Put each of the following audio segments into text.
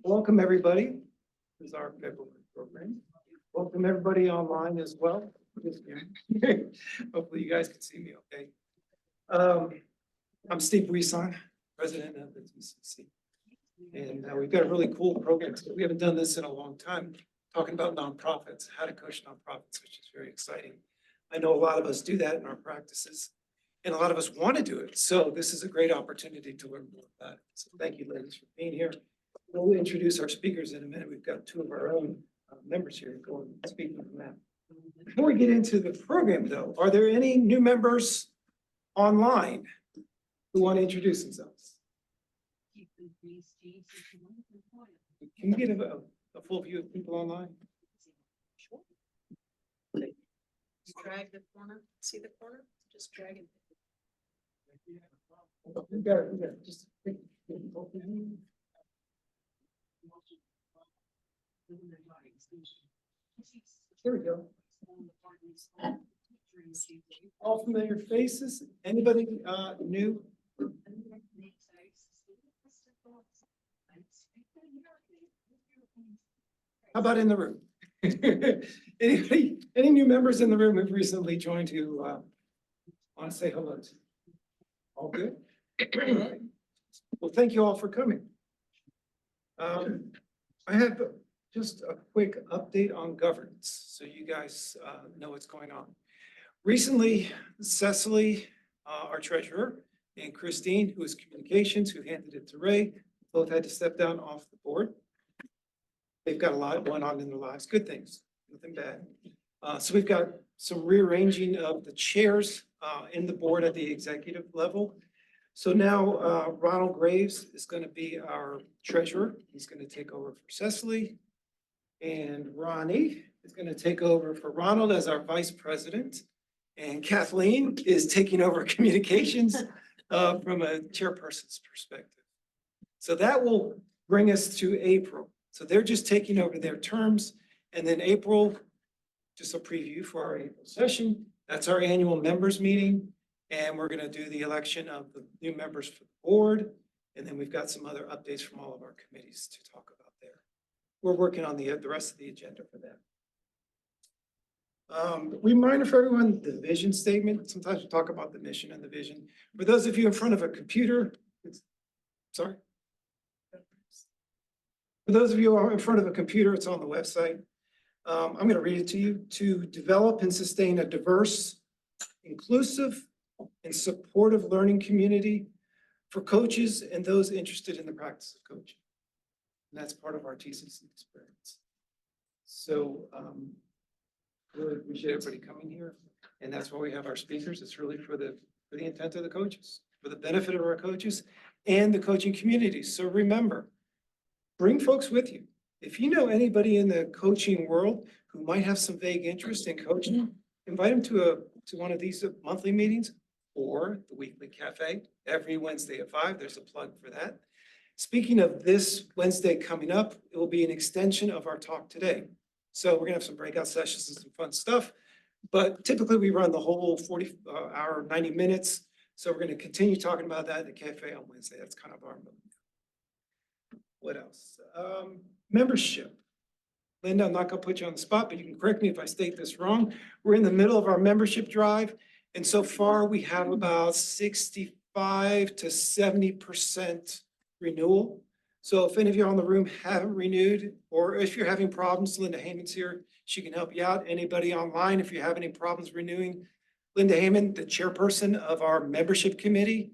Welcome, everybody. This is our February program. Welcome, everybody online as well. Hopefully you guys can see me okay. I'm Steve Brisson, president of the TCC. And we've got a really cool program. We haven't done this in a long time, talking about nonprofits, how to coach nonprofits, which is very exciting. I know a lot of us do that in our practices, and a lot of us want to do it. So this is a great opportunity to learn more about it. So thank you, ladies, for being here. We'll introduce our speakers in a minute. We've got two of our own members here going speaking from that. Before we get into the program, though, are there any new members online who want to introduce themselves? Can you get a full view of people online? Sure. Drag the corner. See the corner? Just drag it. We got just there we go. All familiar faces. Anybody new? How about in the room? Any new members in the room who've recently joined who want to say hello to? All good? All right. Well, thank you all for coming. I have just a quick update on governance, so you guys know what's going on. Recently, Cecily, our treasurer, and Christine, who is communications, who handed it to Ray, both had to step down off the board. They've got a lot going on in their lives, good things, nothing bad. So we've got some rearranging of the chairs in the board at the executive level. So now Ronald Graves is going to be our treasurer. He's going to take over for Cecily. And Ronnie is going to take over for Ronald as our vice president. And Kathleen is taking over communications from a chairperson's perspective. So that will bring us to April. So they're just taking over their terms. And then April, just a preview for our April session. That's our annual members meeting. And we're going to do the election of the new members for the board. And then we've got some other updates from all of our committees to talk about there. We're working on the rest of the agenda for that. Reminder for everyone, the vision statement. Sometimes we talk about the mission and the vision. For those of you in front of a computer, sorry. For those of you who are in front of a computer, it's on the website. I'm going to read it to you. To develop and sustain a diverse, inclusive, and supportive learning community for coaches and those interested in the practice of coaching. And that's part of our TCC experience. So really appreciate everybody coming here. And that's why we have our speakers. It's really for the intent of the coaches, for the benefit of our coaches and the coaching community. So remember, bring folks with you. If you know anybody in the coaching world who might have some vague interest in coaching, invite them to one of these monthly meetings or the weekly cafe every Wednesday at 5. There's a plug for that. Speaking of this Wednesday coming up, it will be an extension of our talk today. So we're gonna have some breakout sessions and some fun stuff, but typically we run the whole 40-hour, 90 minutes. So we're gonna continue talking about that in the cafe on Wednesday. That's kind of our move. What else? Membership. Linda, I'm not gonna put you on the spot, but you can correct me if I state this wrong. We're in the middle of our membership drive. And so far we have about 65 to 70% renewal. So if any of you on the room haven't renewed, or if you're having problems, Linda Heyman's here. She can help you out. Anybody online, if you have any problems renewing, Linda Heyman, the chairperson of our membership committee,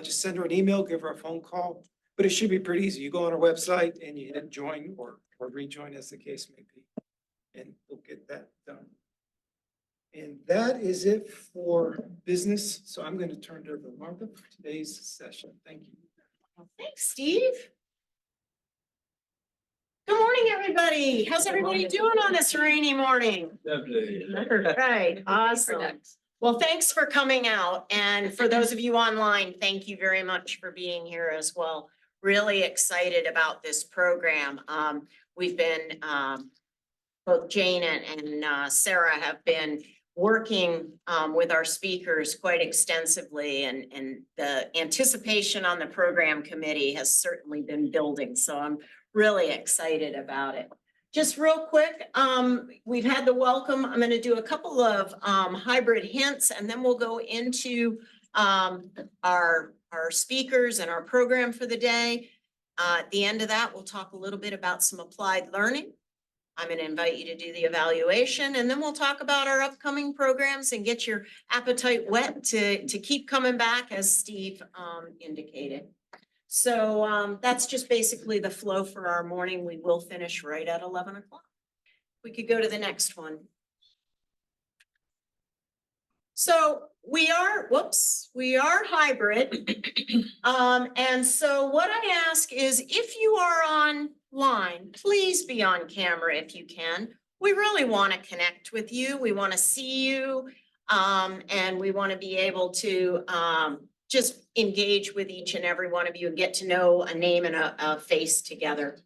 just send her an email, give her a phone call. But it should be pretty easy. You go on our website and you hit join or rejoin as the case may be. And we'll get that done. And that is it for business. So I'm going to turn it over to Martha for today's session. Thank you. Well, thanks, Steve. Good morning, everybody. How's everybody doing on this rainy morning? Right, awesome. Well, thanks for coming out. And for those of you online, thank you very much for being here as well. Really excited about this program. We've been, both Jane and Sarah have been working with our speakers quite extensively, and the anticipation on the program committee has certainly been building. So I'm really excited about it. Just real quick, we've had the welcome. I'm going to do a couple of hybrid hints, and then we'll go into our speakers and our program for the day. At the end of that, we'll talk a little bit about some applied learning. I'm going to invite you to do the evaluation, and then we'll talk about our upcoming programs and get your appetite wet to keep coming back, as Steve indicated. So that's just basically the flow for our morning. We will finish right at 11 o'clock. We could go to the next one. So we are hybrid. And so what I ask is, if you are online, please be on camera if you can. We really want to connect with you. We want to see you. And we want to be able to just engage with each and every one of you and get to know a name and a face together.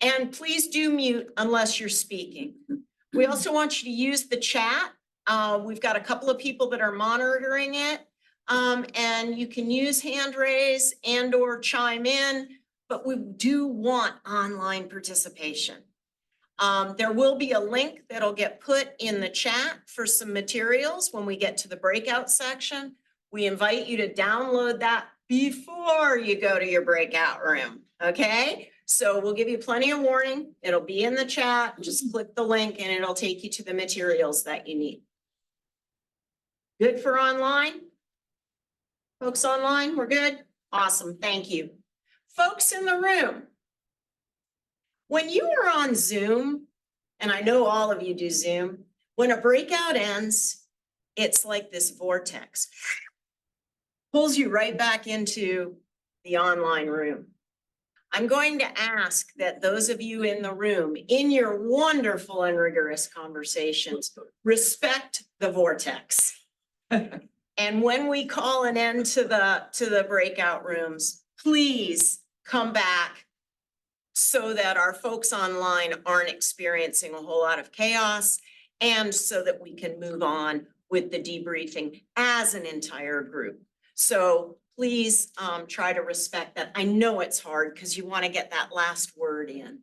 And please do mute unless you're speaking. We also want you to use the chat. We've got a couple of people that are monitoring it, and you can use hand raise and or chime in, but we do want online participation. There will be a link that'll get put in the chat for some materials when we get to the breakout section. We invite you to download that before you go to your breakout room, okay? So we'll give you plenty of warning. It'll be in the chat. Just click the link and it'll take you to the materials that you need. Good for online? Folks online, we're good? Awesome, thank you. Folks in the room, when you are on Zoom, and I know all of you do Zoom, when a breakout ends, it's like this vortex. Pulls you right back into the online room. I'm going to ask that those of you in the room, in your wonderful and rigorous conversations, respect the vortex. And when we call an end to the breakout rooms, please come back so that our folks online aren't experiencing a whole lot of chaos, and so that we can move on with the debriefing as an entire group. So please try to respect that. I know it's hard because you want to get that last word in.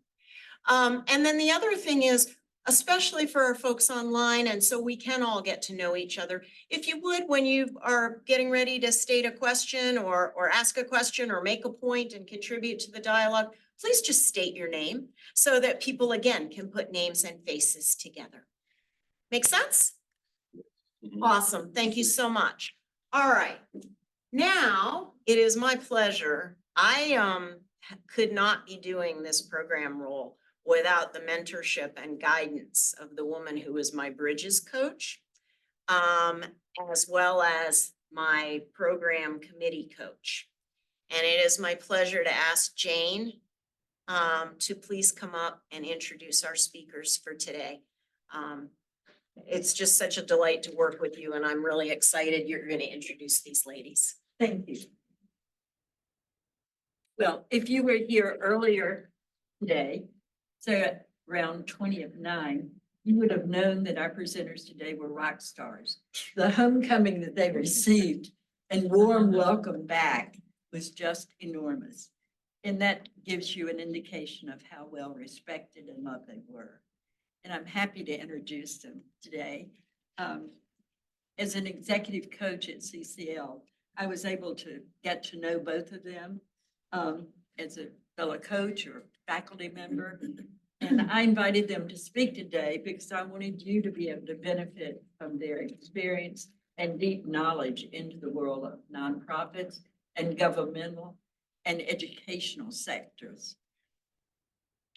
And then the other thing is, especially for our folks online, and so we can all get to know each other, if you would, when you are getting ready to state a question or ask a question or make a point and contribute to the dialogue, please just state your name so that people, again, can put names and faces together. Make sense? Mm-hmm. Awesome. Thank you so much. All right. Now, it is my pleasure. I could not be doing this program role without the mentorship and guidance of the woman who is my Bridges coach, as well as my program committee coach. And it is my pleasure to ask Jane to please come up and introduce our speakers for today. It's just such a delight to work with you, and I'm really excited you're going to introduce these ladies. Thank you. Well, if you were here earlier today, so at around 20 of 9, you would have known that our presenters today were rock stars. The homecoming that they received and warm welcome back was just enormous. And that gives you an indication of how well respected and loved they were. And I'm happy to introduce them today. As an executive coach at CCL, I was able to get to know both of them as a fellow coach or faculty member. And I invited them to speak today because I wanted you to be able to benefit from their experience and deep knowledge into the world of nonprofits and governmental and educational sectors.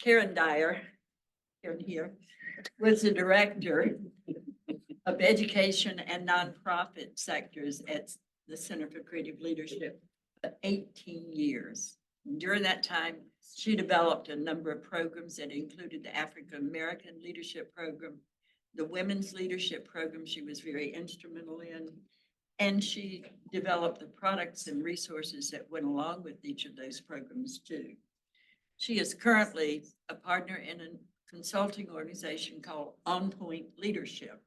Karen Dyer, Karen here, was the director of education and nonprofit sectors at the Center for Creative Leadership for 18 years. During that time, she developed a number of programs that included the African American Leadership Program, the Women's Leadership Program she was very instrumental in, and she developed the products and resources that went along with each of those programs too. She is currently a partner in a consulting organization called On Point Leadership.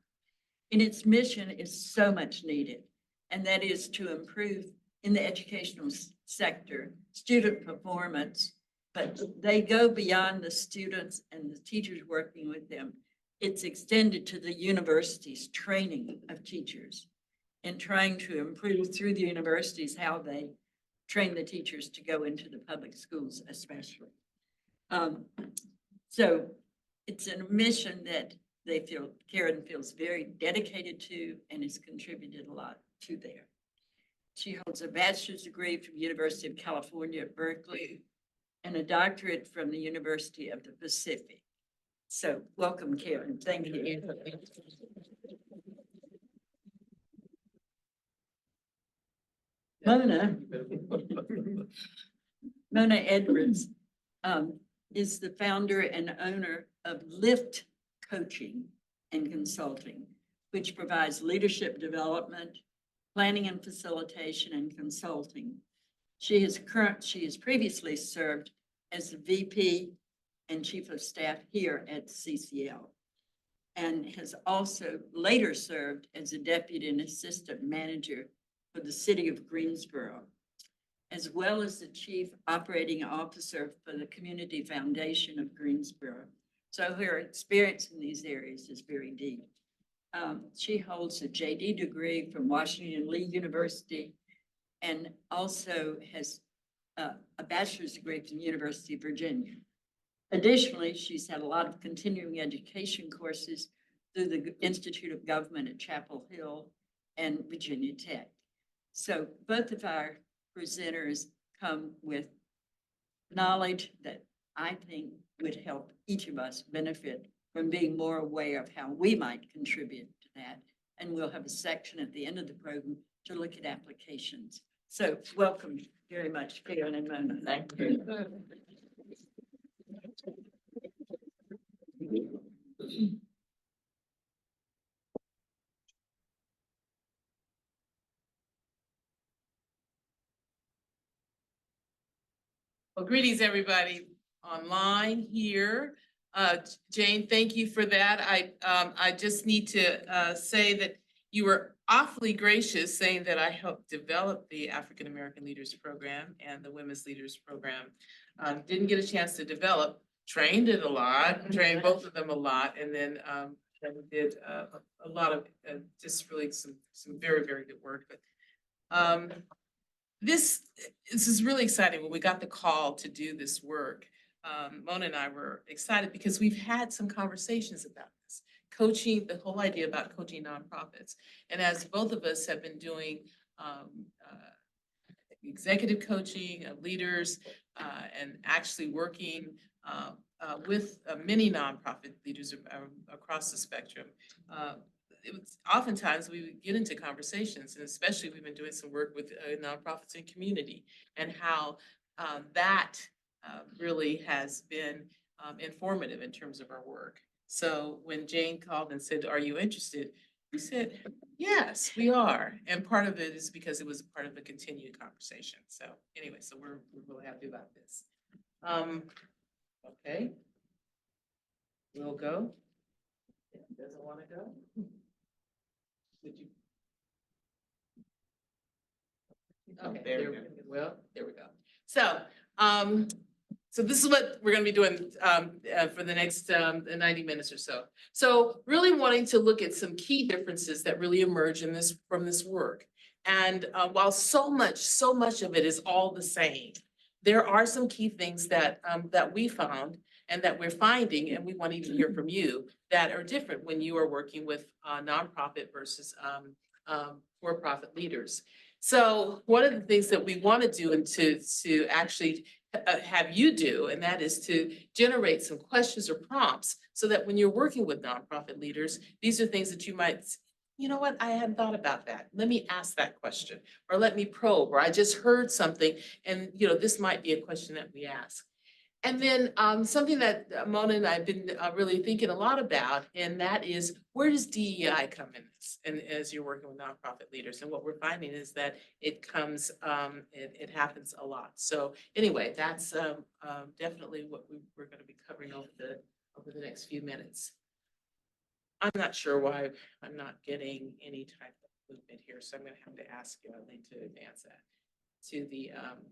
And its mission is so much needed, and that is to improve in the educational sector, student performance, but they go beyond the students and the teachers working with them. It's extended to the university's training of teachers and trying to improve through the universities how they train the teachers to go into the public schools especially. So it's a mission that Karen feels very dedicated to and has contributed a lot to there. She holds a bachelor's degree from the University of California at Berkeley and a doctorate from the University of the Pacific. So welcome, Karen. Thank you. Mona Edwards is the founder and owner of Lift Coaching and Consulting, which provides leadership development, planning and facilitation, and consulting. She has previously served as the VP and Chief of Staff here at CCL, and has also later served as a Deputy and Assistant Manager for the City of Greensboro, as well as the Chief Operating Officer for the Community Foundation of Greensboro. So her experience in these areas is very deep. She holds a JD degree from Washington Lee University and also has a bachelor's degree from the University of Virginia. Additionally, she's had a lot of continuing education courses through the Institute of Government at Chapel Hill and Virginia Tech. So both of our presenters come with knowledge that I think would help each of us benefit from being more aware of how we might contribute to that. And we'll have a section at the end of the program to look at applications. So welcome very much, Karen and Mona. Thank you. Well, greetings, everybody online here. Jane, thank you for that. I just need to say that you were awfully gracious saying that I helped develop the African American Leaders Program and the Women's Leaders Program. Didn't get a chance to develop, trained it a lot, trained both of them a lot, and then did a lot of just really some very, very good work. But this is really exciting. When we got the call to do this work, Mona and I were excited because we've had some conversations about this, coaching, the whole idea about coaching nonprofits. And as both of us have been doing executive coaching of leaders and actually working with many nonprofit leaders across the spectrum, it was oftentimes we would get into conversations, and especially we've been doing some work with nonprofits and community, and how that really has been informative in terms of our work. So when Jane called and said, "Are you interested?" we said, "Yes, we are." And part of it is because it was part of a continued conversation. So anyway, so we're really happy about this. Okay, we'll go. Doesn't want to go. Would you? Okay, there we go. Well, there we go. So, so this is what we're going to be doing for the next 90 minutes or so. So really wanting to look at some key differences that really emerge in this from this work. And while so much of it is all the same, there are some key things that that we found and that we're finding, and we want to even hear from you, that are different when you are working with nonprofit versus for-profit leaders. So one of the things that we want to do and to actually have you do, and that is to generate some questions or prompts so that when you're working with nonprofit leaders, these are things that you might, you know what, I hadn't thought about that. Let me ask that question, or let me probe, or I just heard something, and you know, this might be a question that we ask. And then something that Mona and I have been really thinking a lot about, and that is, where does DEI come in this? And as you're working with nonprofit leaders, and what we're finding is that it comes, it happens a lot. So anyway, that's definitely what we're going to be covering over the next few minutes. I'm not sure why I'm not getting any type of movement here, so I'm gonna have to ask Eileen to advance that to the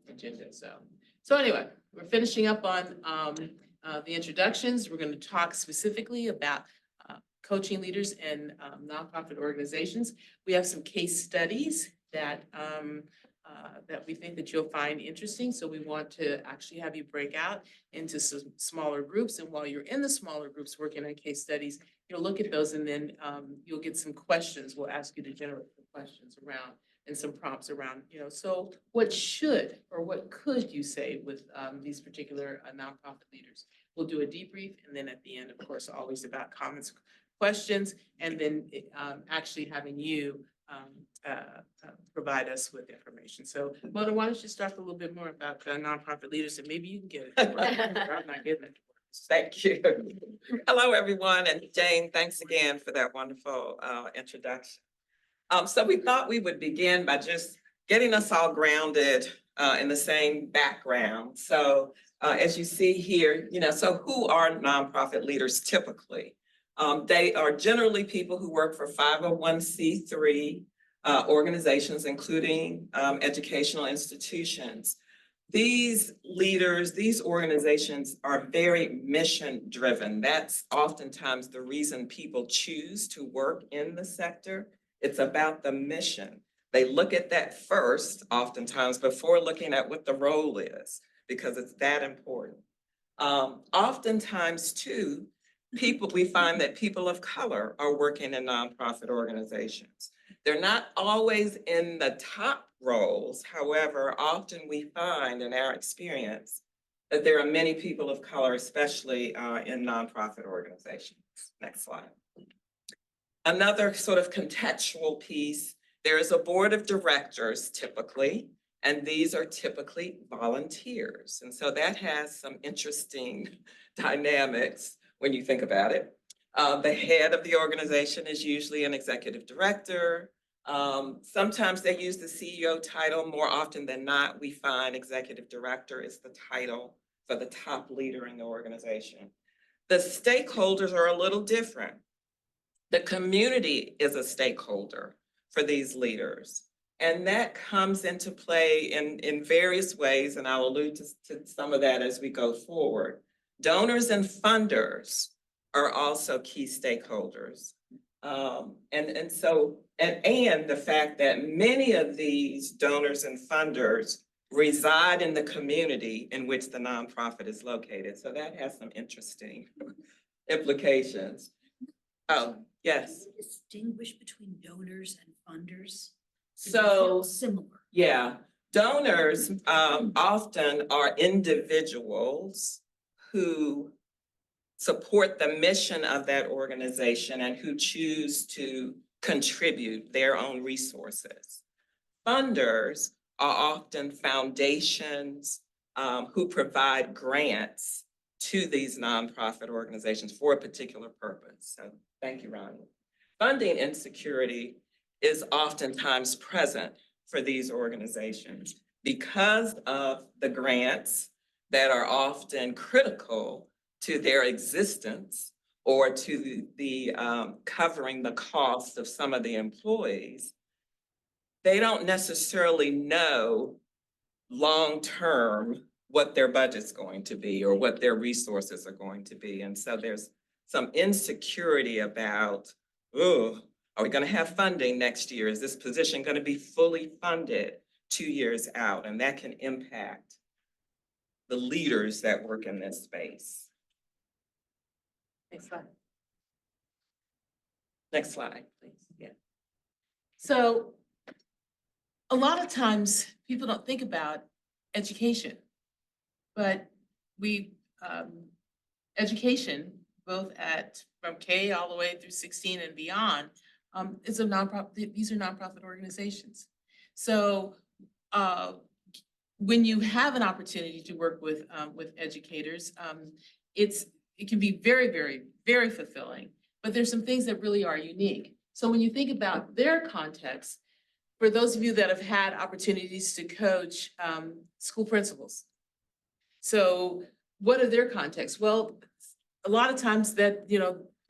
agenda. So anyway, we're finishing up on the introductions. We're going to talk specifically about coaching leaders in nonprofit organizations. We have some case studies that that we think that you'll find interesting. So we want to actually have you break out into some smaller groups. And while you're in the smaller groups working on case studies, you'll look at those and then you'll get some questions. We'll ask you to generate some questions around and some prompts around, so what should or what could you say with these particular nonprofit leaders? We'll do a debrief, and then at the end, of course, always about comments, questions, and then actually having you provide us with information. So Mona, why don't you start a little bit more about nonprofit leaders, and maybe you can get it. I'm not getting it. Thank you. Hello, everyone, and Jane, thanks again for that wonderful introduction. So we thought we would begin by just getting us all grounded in the same background. So as you see here, so who are nonprofit leaders typically? They are generally people who work for 501c3 organizations, including educational institutions. These leaders, these organizations are very mission driven. That's oftentimes the reason people choose to work in the sector. It's about the mission. They look at that first, oftentimes, before looking at what the role is, because it's that important. Oftentimes, too, we find that people of color are working in nonprofit organizations. They're not always in the top roles. However, often we find in our experience that there are many people of color, especially in nonprofit organizations. Next slide. Another sort of contextual piece, there is a board of directors typically, and these are typically volunteers. And so that has some interesting dynamics when you think about it. The head of the organization is usually an executive director. Sometimes they use the CEO title. More often than not, we find executive director is the title for the top leader in the organization. The stakeholders are a little different. The community is a stakeholder for these leaders. And that comes into play in various ways, and I'll allude to some of that as we go forward. Donors and funders are also key stakeholders. And the fact that many of these donors and funders reside in the community in which the nonprofit is located. So that has some interesting implications. Oh, yes. Distinguish between donors and funders? So Similar. yeah, donors often are individuals who support the mission of that organization and who choose to contribute their own resources. Funders are often foundations who provide grants to these nonprofit organizations for a particular purpose. So thank you, Ronnie. Funding insecurity is oftentimes present for these organizations because of the grants that are often critical to their existence or to the covering the cost of some of the employees. They don't necessarily know long-term what their budget's going to be or what their resources are going to be. And so there's some insecurity about, oh, are we going to have funding next year? Is this position going to be fully funded 2 years out? And that can impact the leaders that work in this space. Next slide. Next slide, please. Yeah. So a lot of times people don't think about education, but education, both from K all the way through 16 and beyond, is a nonprofit. These are nonprofit organizations. So when you have an opportunity to work with educators, it can be very, very, very fulfilling. But there's some things that really are unique. So when you think about their context, for those of you that have had opportunities to coach school principals, so what are their contexts? Well, a lot of times that,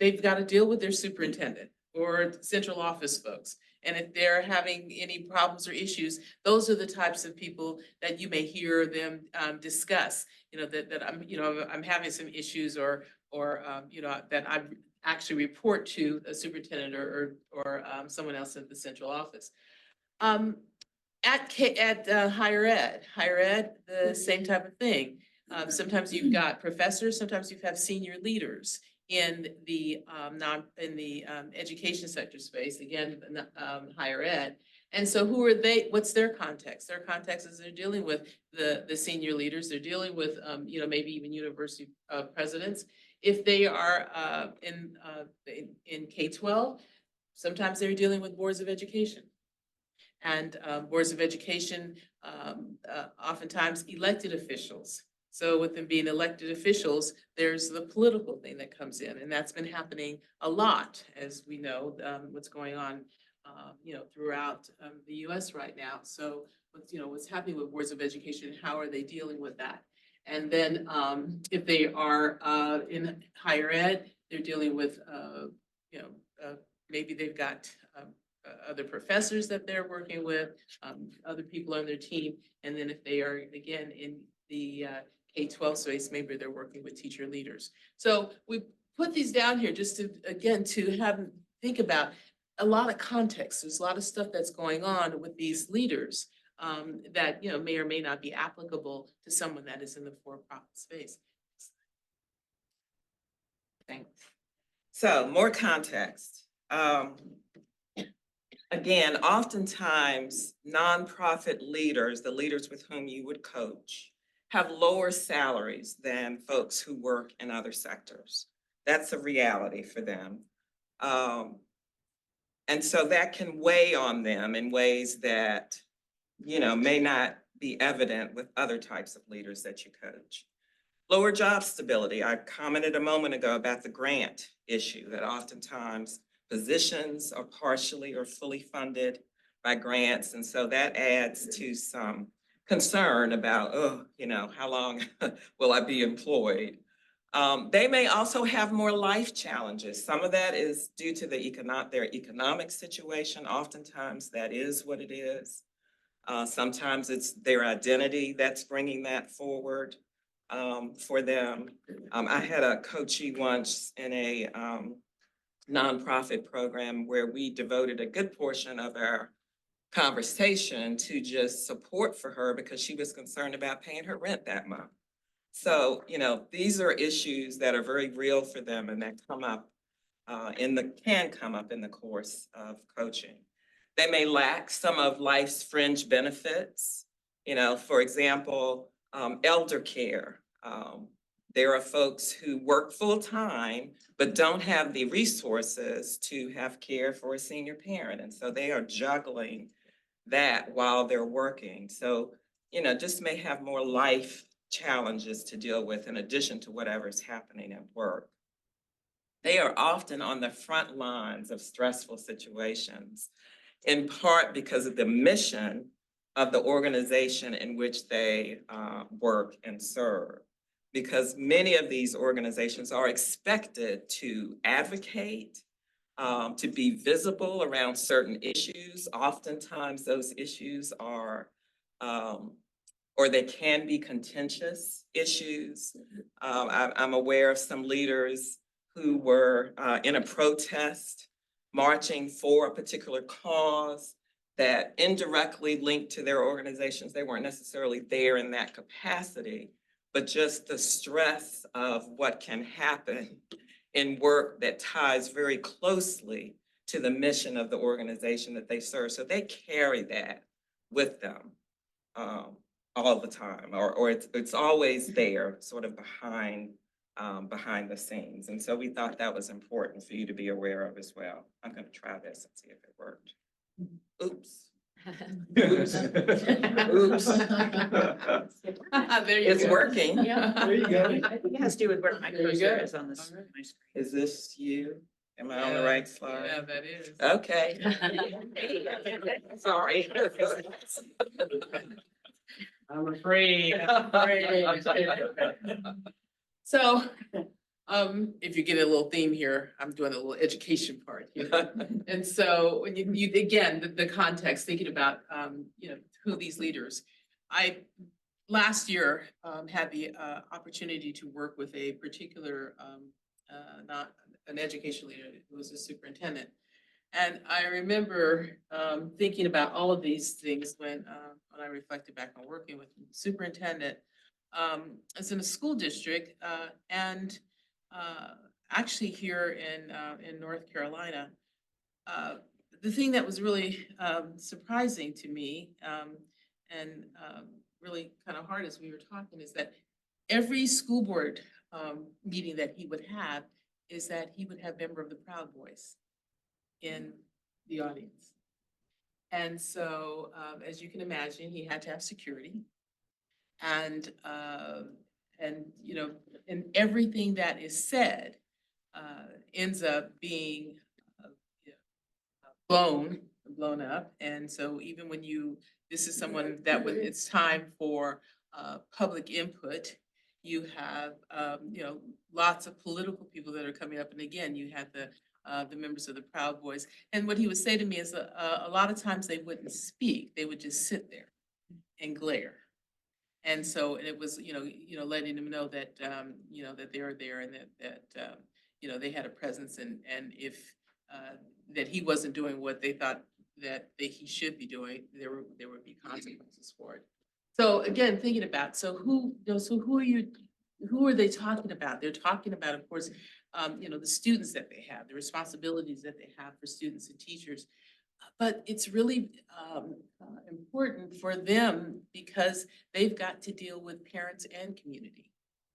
they've got to deal with their superintendent or central office folks. And if they're having any problems or issues, those are the types of people that you may hear them discuss, that I'm having some issues or that I actually report to a superintendent or someone else at the central office. At higher ed, the same type of thing. Sometimes you've got professors, sometimes you have senior leaders in the education sector space, again, higher ed. And so who are they? What's their context? Their context is they're dealing with the senior leaders, they're dealing with maybe even university presidents. If they are in K-12, sometimes they're dealing with boards of education. And boards of education, oftentimes elected officials. So with them being elected officials, there's the political thing that comes in, and that's been happening a lot, as we know, what's going on, throughout the U.S. right now. So what's happening with boards of education, how are they dealing with that? And then if they are in higher ed, they're dealing with, maybe they've got other professors that they're working with, other people on their team. And then if they are, again, in the K-12 space, maybe they're working with teacher leaders. So we put these down here just to, again, to have them think about a lot of context. There's a lot of stuff that's going on with these leaders that, may or may not be applicable to someone that is in the for-profit space. Thanks. So more context. Again, oftentimes nonprofit leaders, the leaders with whom you would coach, have lower salaries than folks who work in other sectors. That's a reality for them. And so that can weigh on them in ways that, may not be evident with other types of leaders that you coach. Lower job stability. I commented a moment ago about the grant issue, that oftentimes positions are partially or fully funded by grants. And so that adds to some concern about, how long will I be employed? They may also have more life challenges. Some of that is due to their economic situation. Oftentimes that is what it is. Sometimes it's their identity that's bringing that forward for them. I had a coachee once in a nonprofit program where we devoted a good portion of our conversation to just support for her because she was concerned about paying her rent that month. So, these are issues that are very real for them and that come up can come up in the course of coaching. They may lack some of life's fringe benefits. For example, elder care. There are folks who work full-time, but don't have the resources to have care for a senior parent. And so they are juggling that while they're working. So, just may have more life challenges to deal with in addition to whatever's happening at work. They are often on the front lines of stressful situations, in part because of the mission of the organization in which they work and serve. Because many of these organizations are expected to advocate, to be visible around certain issues. Oftentimes those issues are, or they can be contentious issues. I'm aware of some leaders who were in a protest, marching for a particular cause that indirectly linked to their organizations. They weren't necessarily there in that capacity, but just the stress of what can happen in work that ties very closely to the mission of the organization that they serve. So they carry that with them all the time, or it's always there, sort of behind the scenes. And so we thought that was important for you to be aware of as well. I'm going to try this and see if it worked. Oops. Oops. Oops. There you It's go. working. Yeah. There you go. I think it has to do with where my There you cursor go. is on this. All right. my screen. Is this you? Am I on the right slide? Yeah, that is. Okay. Sorry. I'm afraid. So If you get a little theme here, I'm doing a little education part here. And so when you again, the context, thinking about, who these leaders. Last year, had the, opportunity to work with a particular, not an education leader, who was a superintendent. And I remember, thinking about all of these things when I reflected back on working with the superintendent. As in a school district, and actually here in North Carolina. The thing that was really surprising to me, and really kind of hard as we were talking, is that every school board meeting that he would have is that he would have member of the Proud Boys in the audience. And so, as you can imagine, he had to have security. And, you know, and everything that is said ends up being you know, blown up. And so even when this is someone that when it's time for public input, you have, lots of political people that are coming up. And again, you had the members of the Proud Boys. And what he would say to me is a lot of times they wouldn't speak, they would just sit there and glare. And so it was, letting them know that, that they were there and that they had a presence and if, that he wasn't doing what they thought that he should be doing, there would be consequences for it. So again, thinking about, who are they talking about? They're talking about, of course, the students that they have, the responsibilities that they have for students and teachers. But it's really important for them because they've got to deal with parents and community.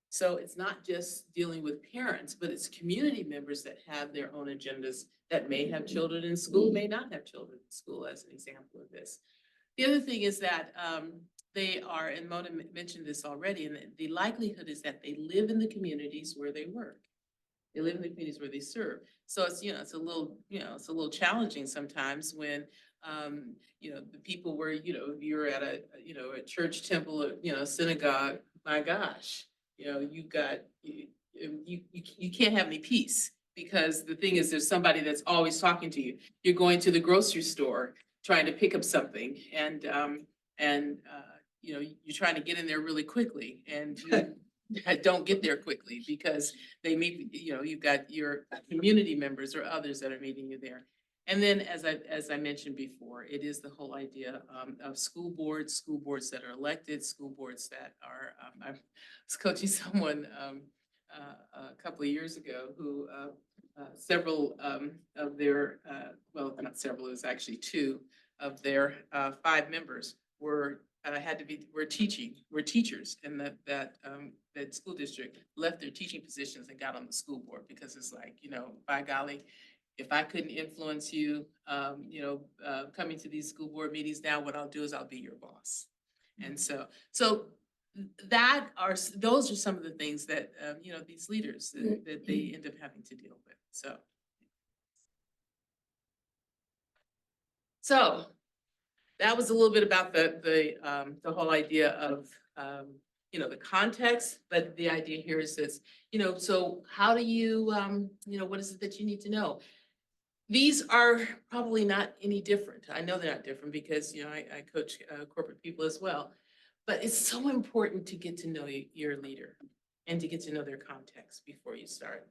So it's not just dealing with parents, but it's community members that have their own agendas that may have children in school, may not have children in school, as an example of this. The other thing is that they are, and Mona mentioned this already, and the likelihood is that they live in the communities where they work. They live in the communities where they serve. So it's, it's a little challenging sometimes when, the people where, you're at a church, temple, synagogue, my gosh, you've got, you can't have any peace because the thing is there's somebody that's always talking to you. You're going to the grocery store, trying to pick up something and you're trying to get in there really quickly and you don't get there quickly because they meet, you've got your community members or others that are meeting you there. And then as I mentioned before, it is the whole idea of school boards that are elected, school boards that are, I was coaching someone a couple of years ago who several of their, well, not several, it was actually 2 of their 5 members were teachers, and that school district left their teaching positions and got on the school board because it's like, by golly, if I couldn't influence you, coming to these school board meetings now, what I'll do is I'll be your boss. And so those are some of the things that, these leaders that they end up having to deal with. So that was a little bit about the whole idea of, the context, but the idea here is this, so how do you, what is it that you need to know? These are probably not any different. I know they're not different because, I coach corporate people as well, but it's so important to get to know your leader and to get to know their context before you start.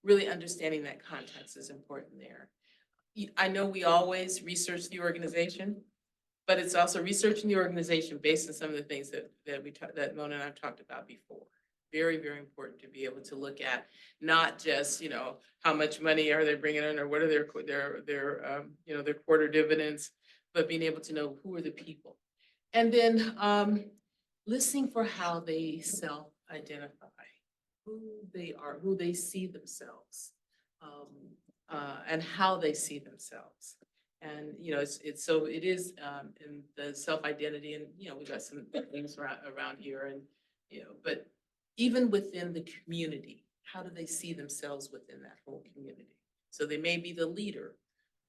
Really understanding that context is important there. I know we always research the organization, but it's also researching the organization based on some of the things that Mona and I've talked about before. Very, very important to be able to look at not just, how much money are they bringing in or what are their quarter dividends, but being able to know who are the people. And then listening for how they self-identify, who they are, who they see themselves, and how they see themselves. And, it is in the self-identity and, we've got some things around here and, but even within the community, how do they see themselves within that whole community? So they may be the leader,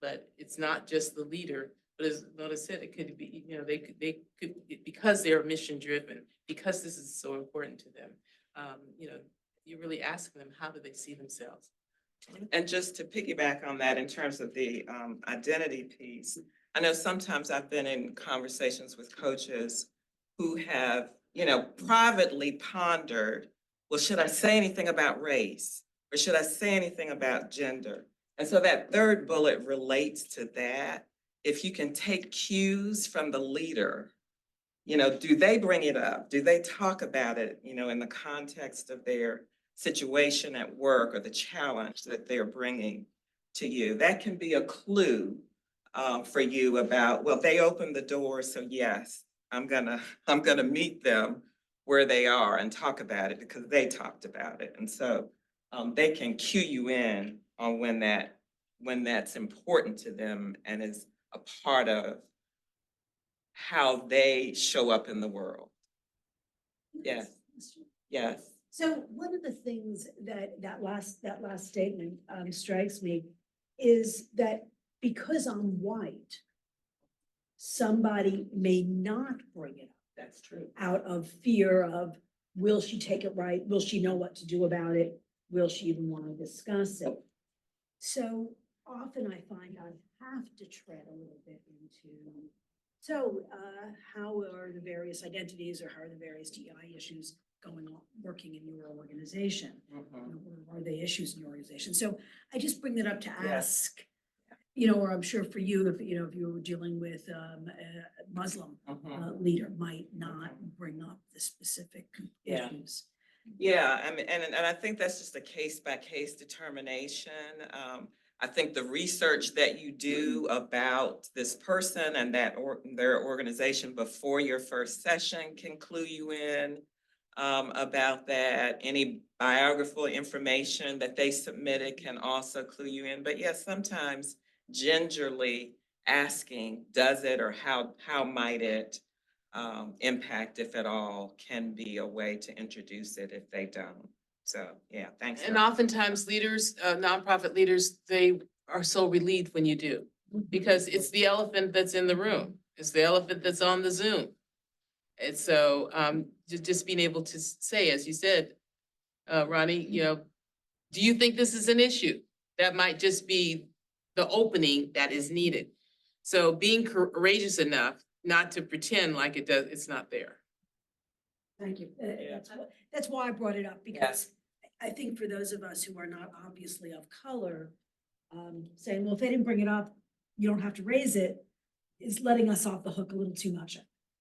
but it's not just the leader, but as Mona said, it could be, they could, because they're mission driven, because this is so important to them, you're really asking them, how do they see themselves? And just to piggyback on that in terms of the identity piece, I know sometimes I've been in conversations with coaches who have, privately pondered, well, should I say anything about race? Or should I say anything about gender? And so that third bullet relates to that. If you can take cues from the leader, do they bring it up? Do they talk about it, in the context of their situation at work or the challenge that they're bringing to you? That can be a clue for you about, well, they opened the door, so yes, I'm gonna meet them where they are and talk about it because they talked about it. And so they can cue you in on when that's important to them and is a part of how they show up in the world. Yes, yes. So one of the things that last statement strikes me is that because I'm white, somebody may not bring it up That's true. out of fear of, will she take it right? Will she know what to do about it? Will she even want to discuss it? So often I find I have to tread a little bit into, how are the various identities or how are the various DEI issues going on, working in your organization? Or are they issues in your organization? So I just bring that up to Yes. ask, or I'm sure for you, if you were dealing with a Muslim leader might not bring up the specific Yeah. issues. Yeah, I mean, and I think that's just a case by case determination. I think the research that you do about this person and their organization before your first session can clue you in about that. Any biographical information that they submitted can also clue you in. But yes, sometimes gingerly asking, does it or how might it impact, if at all, can be a way to introduce it if they don't. So, yeah, thanks. And oftentimes leaders, nonprofit leaders, they are so relieved when you do, because it's the elephant that's in the room. It's the elephant that's on the Zoom. And so, just being able to say, as you said, Ronnie, do you think this is an issue? That might just be the opening that is needed. So being courageous enough not to pretend like it's not there. Thank you. That's why I brought it up, because I think for those of us who are not obviously of color, saying, well, if they didn't bring it up, you don't have to raise it, is letting us off the hook a little too much.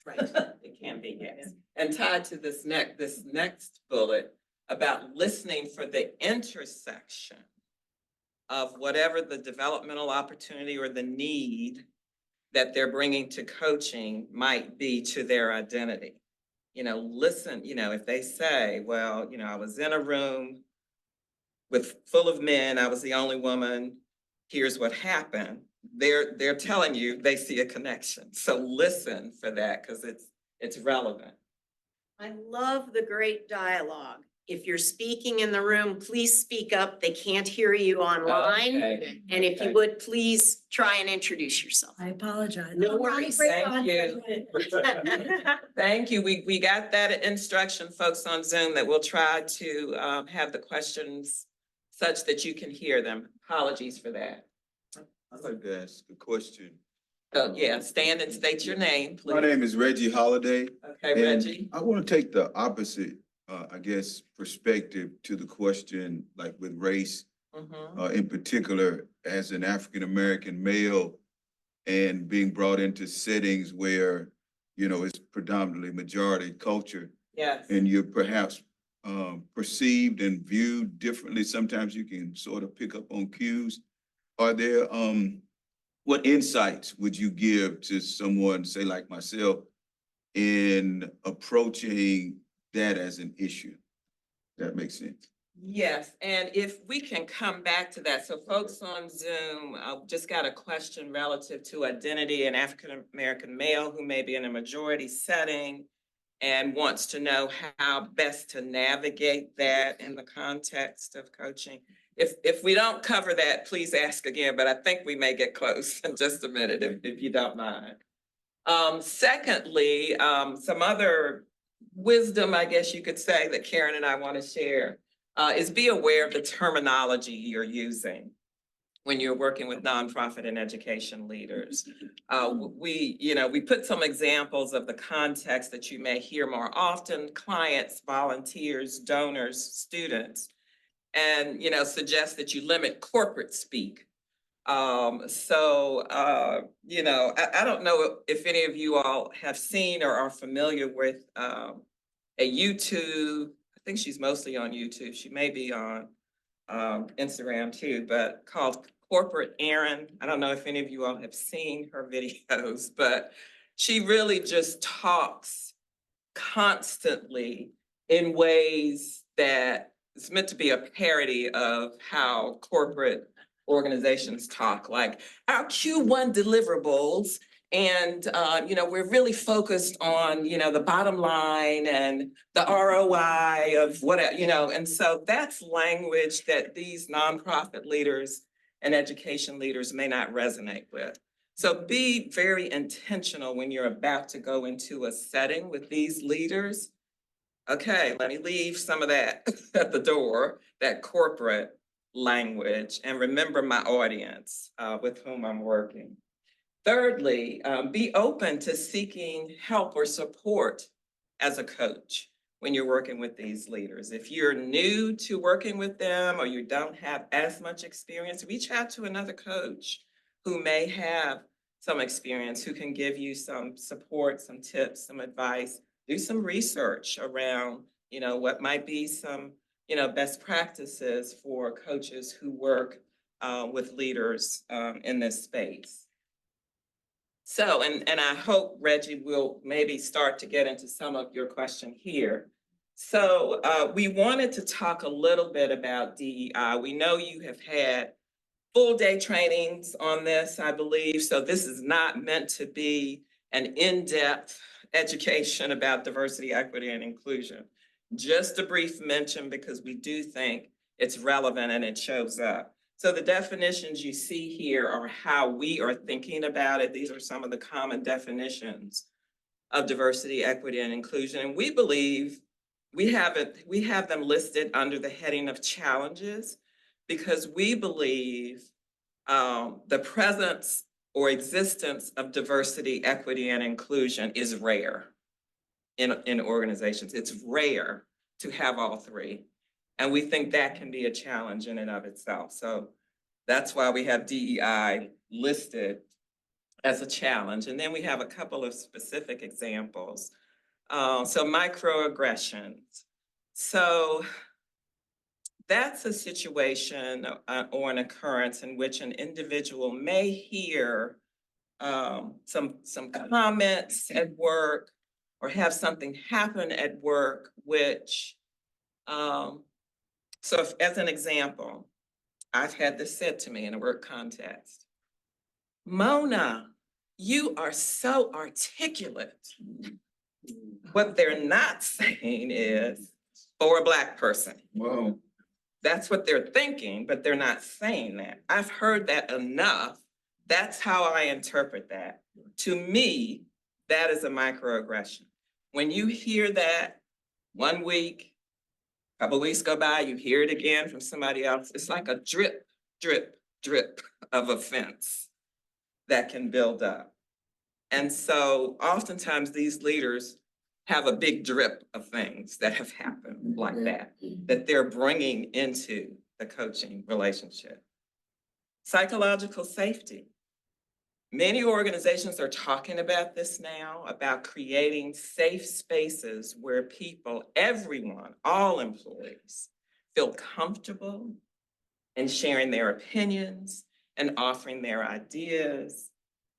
Right, it can be, yes. And tied to this next bullet about listening for the intersection of whatever the developmental opportunity or the need that they're bringing to coaching might be to their identity. Listen, if they say, well, I was in a room full of men, I was the only woman, here's what happened. They're telling you they see a connection. So listen for that because it's relevant. I love the great dialogue. If you're speaking in the room, please speak up. They can't hear you online. Okay. And if you would, please try and introduce yourself. I apologize. No worries. Thank you. Thank you. We got that instruction, folks, on Zoom, that we'll try to have the questions such that you can hear them. Apologies for that. I'd like to ask a question. So yeah, stand and state your name, please. My name is Reggie Holiday. Okay, and Reggie. I want to take the opposite, perspective to the question, like with race, in particular, as an African-American male and being brought into settings where, it's predominantly majority culture. Yes. And you're perhaps perceived and viewed differently. Sometimes you can sort of pick up on cues. Are there, what insights would you give to someone, say like myself, in approaching that as an issue? That makes sense. Yes, and if we can come back to that. So folks on Zoom, just got a question relative to identity, an African-American male who may be in a majority setting and wants to know how best to navigate that in the context of coaching. If we don't cover that, please ask again, but I think we may get close in just a minute if you don't mind. Secondly, some other wisdom, I guess you could say, that Karen and I want to share. is be aware of the terminology you're using when you're working with nonprofit and education leaders. We put some examples of the context that you may hear more often: clients, volunteers, donors, students, and, suggest that you limit corporate speak. I don't know if any of you all have seen or are familiar with a YouTube. I think she's mostly on YouTube. She may be on Instagram too, but called Corporate Erin. I don't know if any of you all have seen her videos, but she really just talks constantly in ways that it's meant to be a parody of how corporate organizations talk, like our Q1 deliverables. And, we're really focused on, the bottom line and the ROI of and so that's language that these nonprofit leaders and education leaders may not resonate with. So be very intentional when you're about to go into a setting with these leaders. Okay, let me leave some of that at the door, that corporate language, and remember my audience with whom I'm working. Thirdly, be open to seeking help or support as a coach when you're working with these leaders. If you're new to working with them or you don't have as much experience, reach out to another coach who may have some experience, who can give you some support, some tips, some advice. Do some research around, what might be some, best practices for coaches who work with leaders in this space. So, and I hope, Reggie, will maybe start to get into some of your question here. So we wanted to talk a little bit about DEI. We know you have had full day trainings on this, I believe. So this is not meant to be an in-depth education about diversity, equity, and inclusion. Just a brief mention because we do think it's relevant and it shows up. So the definitions you see here are how we are thinking about it. These are some of the common definitions of diversity, equity, and inclusion. And we believe we have them listed under the heading of challenges because we believe the presence or existence of diversity, equity, and inclusion is rare in organizations. It's rare to have all three. And we think that can be a challenge in and of itself. So that's why we have DEI listed as a challenge. And then we have a couple of specific examples. So microaggressions. So that's a situation or an occurrence in which an individual may hear some comments at work or have something happen at work, which, as an example, I've had this said to me in a work context. Mona, you are so articulate. What they're not saying is, for a Black person. Wow. That's what they're thinking, but they're not saying that. I've heard that enough. That's how I interpret that. To me, that is a microaggression. When you hear that 1 week, a couple weeks go by, you hear it again from somebody else, it's like a drip, drip, drip of offense that can build up. And so oftentimes these leaders have a big drip of things that have happened like that they're bringing into the coaching relationship. Psychological safety. Many organizations are talking about this now, about creating safe spaces where people, everyone, all employees, feel comfortable in sharing their opinions and offering their ideas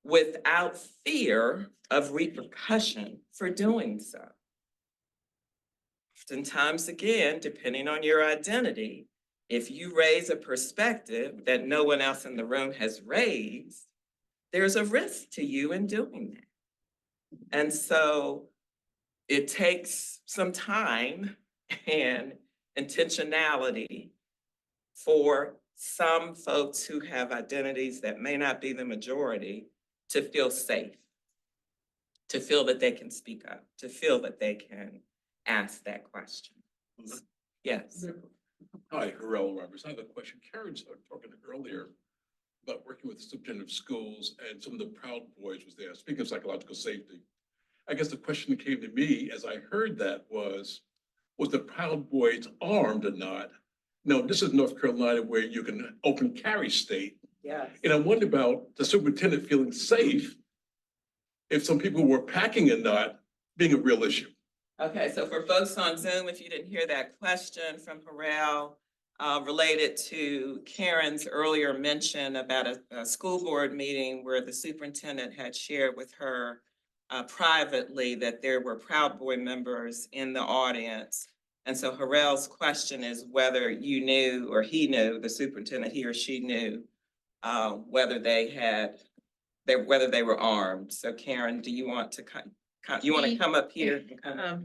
without fear of repercussion for doing so. Oftentimes, again, depending on your identity, if you raise a perspective that no one else in the room has raised, there's a risk to you in doing that. And so it takes some time and intentionality for some folks who have identities that may not be the majority to feel safe, to feel that they can speak up, to feel that they can ask that question. Yes. Hi, Harrell Roberts. I have a question. Karen started talking earlier about working with the superintendent of schools, and some of the Proud Boys was there. Speaking of psychological safety, I guess the question that came to me as I heard that was the Proud Boys armed or not? No, this is North Carolina where you can open carry state. Yes. And I wonder about the superintendent feeling safe if some people were packing or not being a real issue. Okay, so for folks on Zoom, if you didn't hear that question from Harrell, related to Karen's earlier mention about a school board meeting where the superintendent had shared with her privately that there were Proud Boy members in the audience. And so Harrell's question is whether you knew, or he knew, the superintendent, he or she knew, whether they were armed. So Karen, do you want to come up here? And kind of...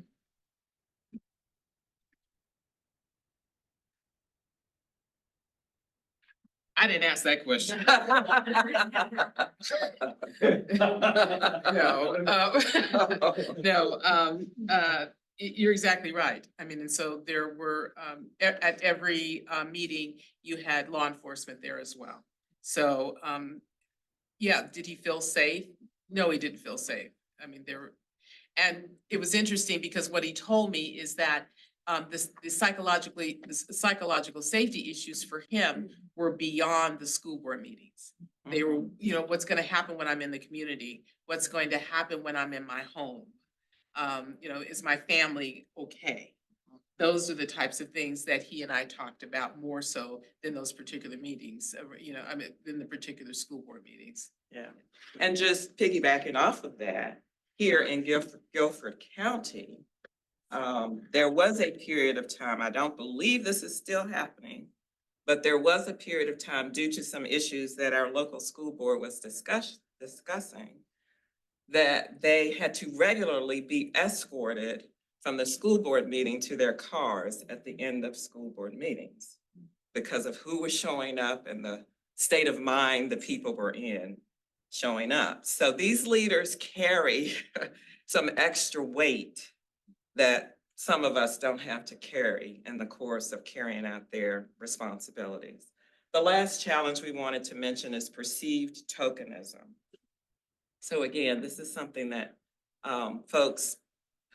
I didn't ask that question. No, you're exactly right. I mean, and so there were, at every meeting, you had law enforcement there as well. So, yeah, did he feel safe? No, he didn't feel safe. I mean, and it was interesting because what he told me is that the psychological safety issues for him were beyond the school board meetings. They were, what's going to happen when I'm in the community? What's going to happen when I'm in my home? Is my family okay? Those are the types of things that he and I talked about more so than those particular meetings, than the particular school board meetings. Yeah, and just piggybacking off of that, here in Guilford County, there was a period of time, I don't believe this is still happening, but there was a period of time due to some issues that our local school board was discussing, that they had to regularly be escorted from the school board meeting to their cars at the end of school board meetings because of who was showing up and the state of mind the people were in showing up. So these leaders carry some extra weight that some of us don't have to carry in the course of carrying out their responsibilities. The last challenge we wanted to mention is perceived tokenism. So again, this is something that folks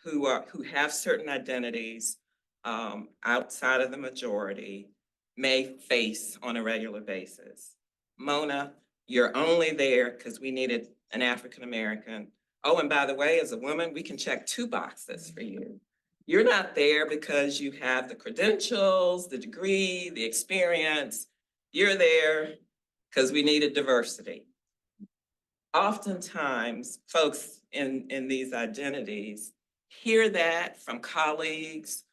who have certain identities outside of the majority may face on a regular basis. Mona, you're only there because we needed an African-American. Oh, and by the way, as a woman, we can check 2 boxes for you. You're not there because you have the credentials, the degree, the experience. You're there because we needed diversity. Oftentimes, folks in these identities hear that from colleagues,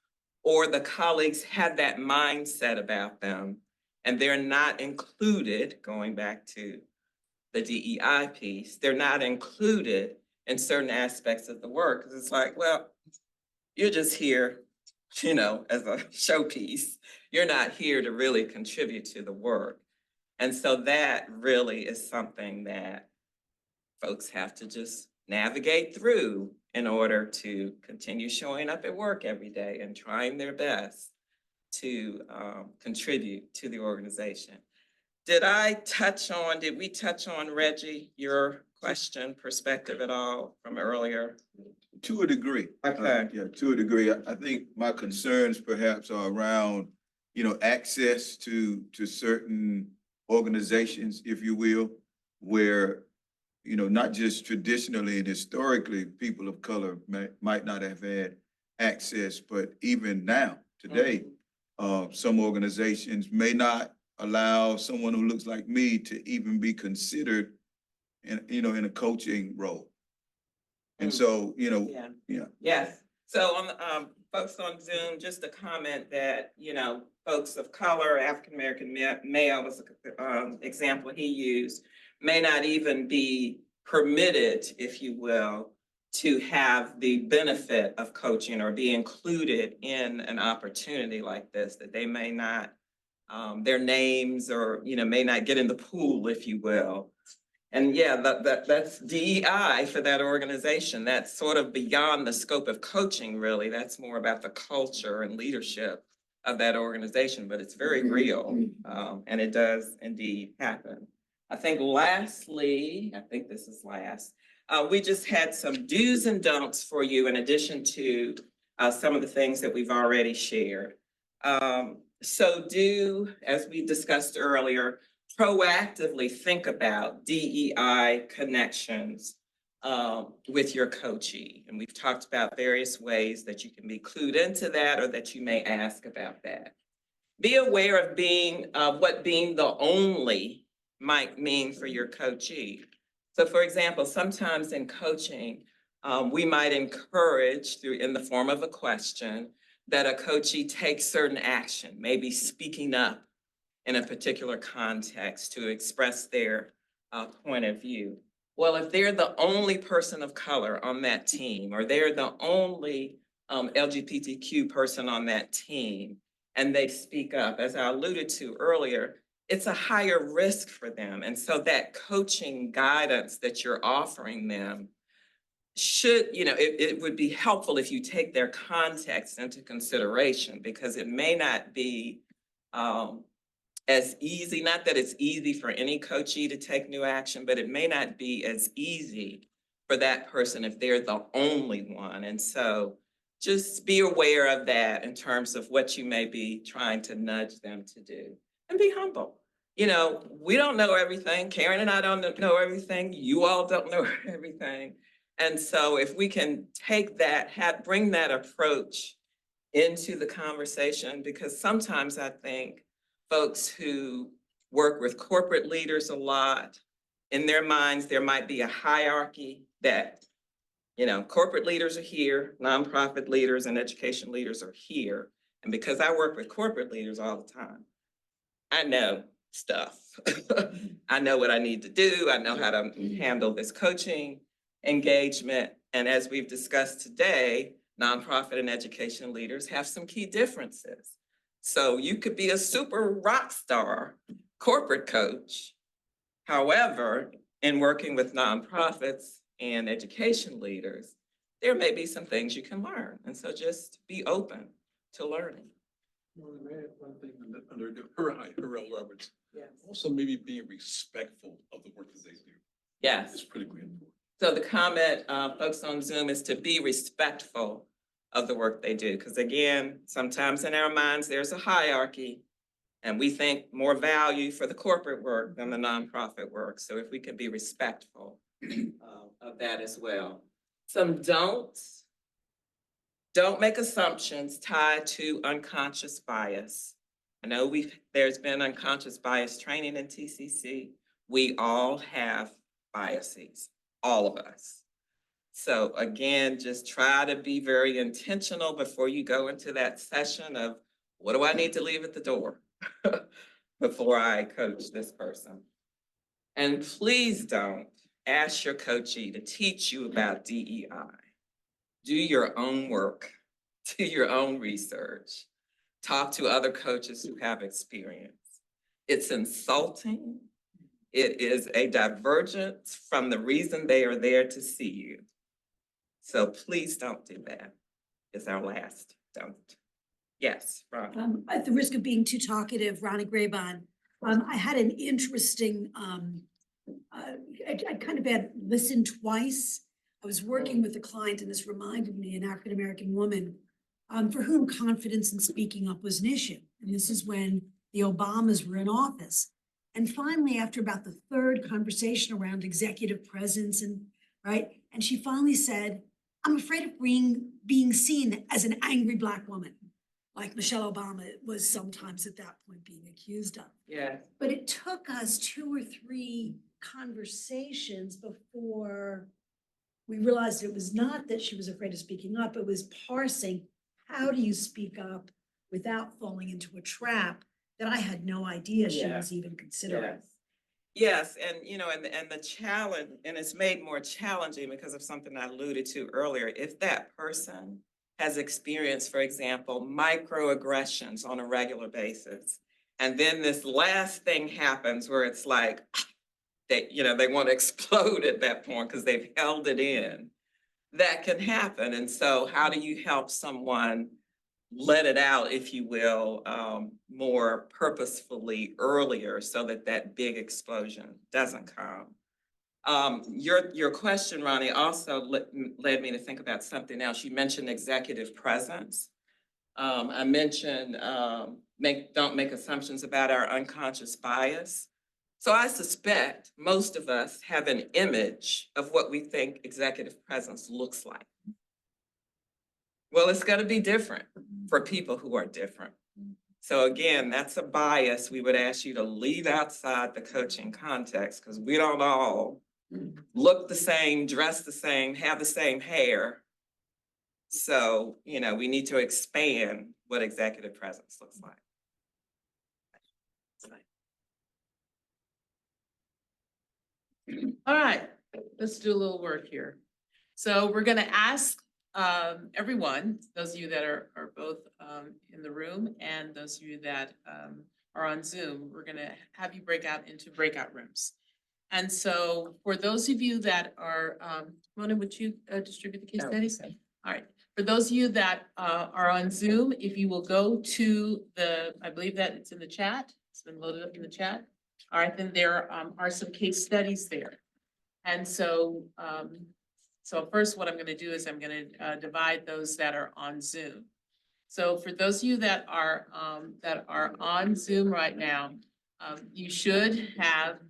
or the colleagues have that mindset about them, and they're not included, going back to the DEI piece, they're not included in certain aspects of the work. Because it's like, well, you're just here, as a showpiece. You're not here to really contribute to the work. And so that really is something that folks have to just navigate through in order to continue showing up at work every day and trying their best to contribute to the organization. Did we touch on, Reggie, your question, perspective at all from earlier? To a degree. Okay. Yeah, to a degree. I think my concerns perhaps are around, access to certain organizations, if you will, where, not just traditionally and historically, people of color might not have had access, but even now, today, some organizations may not allow someone who looks like me to even be considered in a coaching role. And so, Yeah. Yes. So on folks on Zoom, just a comment that, folks of color, African-American male was an example he used, may not even be permitted, if you will, to have the benefit of coaching or be included in an opportunity like this, that they may not, their names or, may not get in the pool, if you will. And yeah, that's DEI for that organization. That's sort of beyond the scope of coaching, really. That's more about the culture and leadership of that organization, but it's very real. And it does indeed happen. I think lastly, I think this is last, we just had some do's and don'ts for you in addition to some of the things that we've already shared. So do, as we discussed earlier, proactively think about DEI connections with your coachee. And we've talked about various ways that you can be clued into that or that you may ask about that. Be aware of what being the only might mean for your coachee. So for example, sometimes in coaching, we might encourage in the form of a question that a coachee takes certain action, maybe speaking up in a particular context to express their point of view. Well, if they're the only person of color on that team, or they're the only LGBTQ person on that team, and they speak up, as I alluded to earlier, it's a higher risk for them. And so that coaching guidance that you're offering them should, it would be helpful if you take their context into consideration, because it may not be as easy, not that it's easy for any coachee to take new action, but it may not be as easy for that person if they're the only one. And so just be aware of that in terms of what you may be trying to nudge them to do, and be humble. We don't know everything. Karen and I don't know everything. You all don't know everything. And so if we can take that, bring that approach into the conversation, because sometimes I think folks who work with corporate leaders a lot, in their minds, there might be a hierarchy that, corporate leaders are here, nonprofit leaders and education leaders are here. And because I work with corporate leaders all the time, I know stuff. I know what I need to do. I know how to handle this coaching engagement. And as we've discussed today, nonprofit and education leaders have some key differences. So you could be a super rock star corporate coach. However, in working with nonprofits and education leaders, there may be some things you can learn. And so just be open to learning. One thing under Hurrell Roberts. Yes. Also maybe being respectful of the work that they do. Yes. It's critically important. So the comment, folks on Zoom, is to be respectful of the work they do. Because again, sometimes in our minds, there's a hierarchy, and we think more value for the corporate work than the nonprofit work. So if we can be respectful of that as well. Some don'ts. Don't make assumptions tied to unconscious bias. I know there's been unconscious bias training in TCC. We all have biases, all of us. So again, just try to be very intentional before you go into that session of, what do I need to leave at the door before I coach this person? And please don't ask your coachee to teach you about DEI. Do your own work, do your own research, talk to other coaches who have experience. It's insulting. It is a divergence from the reason they are there to see you. So please don't do that. It's our last don't. Yes, Ron. At the risk of being too talkative, Ronnie Graybon, I had an interesting, I kind of had listened twice. I was working with a client, and this reminded me, an African-American woman, for whom confidence in speaking up was an issue. And this is when the Obamas were in office. And finally, after about the third conversation around executive presence and she finally said, I'm afraid of being seen as an angry Black woman, like Michelle Obama was sometimes at that point being accused of. Yeah. But it took us 2 or 3 conversations before we realized it was not that she was afraid of speaking up, it was parsing, how do you speak up without falling into a trap that I had no idea she was even considering. Yes, and and the challenge, and it's made more challenging because of something I alluded to earlier. If that person has experienced, for example, microaggressions on a regular basis, and then this last thing happens where it's like they want to explode at that point because they've held it in, that can happen. And so how do you help someone let it out, if you will, more purposefully earlier so that that big explosion doesn't come. Your question, Ronnie, also led me to think about something else. You mentioned executive presence. I mentioned don't make assumptions about our unconscious bias. So I suspect most of us have an image of what we think executive presence looks like. Well, it's going to be different for people who are different. So again, that's a bias we would ask you to leave outside the coaching context, because we don't all look the same, dress the same, have the same hair. So, we need to expand what executive presence looks like. All right, let's do a little work here. So we're gonna ask everyone, those of you that are both in the room and those of you that are on Zoom, we're gonna have you break out into breakout rooms. And so for those of you that are, Mona, would you distribute the case studies? All right, for those of you that are on Zoom, if you will go to I believe that it's in the chat, it's been loaded up in the chat. All right, then there are some case studies there. And so, so first what I'm gonna do is I'm gonna divide those that are on Zoom. So for those of you that are on Zoom right now, you should have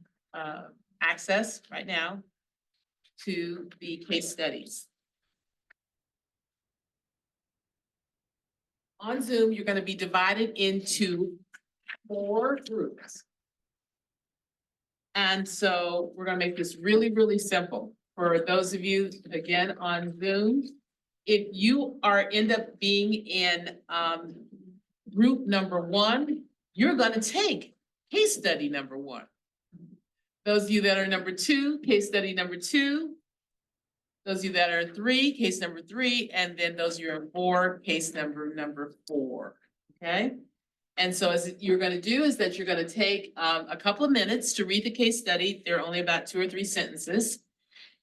access right now to the case studies. On Zoom, you're going to be divided into 4 groups. And so we're going to make this really, really simple. For those of you, again, on Zoom, if you end up being in group number 1, you're going to take case study number 1. Those of you that are number 2, case study number 2. Those of you that are 3, case number 3, and then those of you are 4, case number 4. Okay. And so as you're going to do is that you're going to take a couple of minutes to read the case study. They're only about 2 or 3 sentences.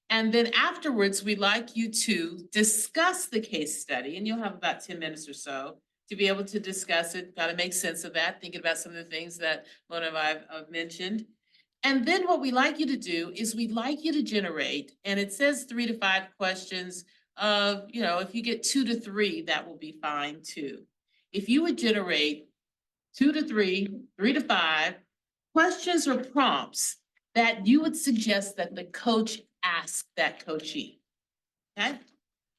And then afterwards, we'd like you to discuss the case study, and you'll have about 10 minutes or so to be able to discuss it. Got to make sense of that, thinking about some of the things that Mona and I have mentioned. And then what we like you to do is we'd like you to generate, and it says 3 to 5 questions of, if you get 2 to 3, that will be fine too. If you would generate 2 to 3, 3 to 5 questions or prompts that you would suggest that the coach ask that coachee. Okay?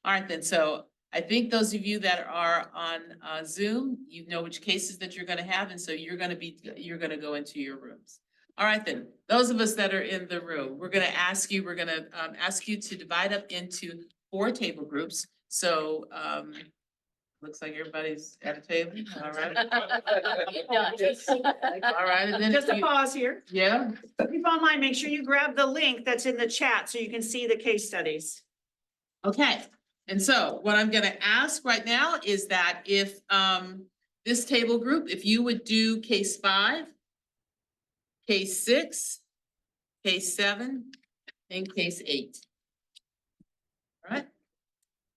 All right then, so I think those of you that are on Zoom, you know which cases that you're gonna have, and so you're gonna go into your rooms. All right then, those of us that are in the room, we're gonna ask you to divide up into 4 table groups. So looks like everybody's at a table, all right? All right, and then Just a pause here. Yeah, If you're online, make sure you grab the link that's in the chat so you can see the case studies. okay. And so what I'm gonna ask right now is that if this table group, if you would do case 5, case 6, case 7, and case 8. All right,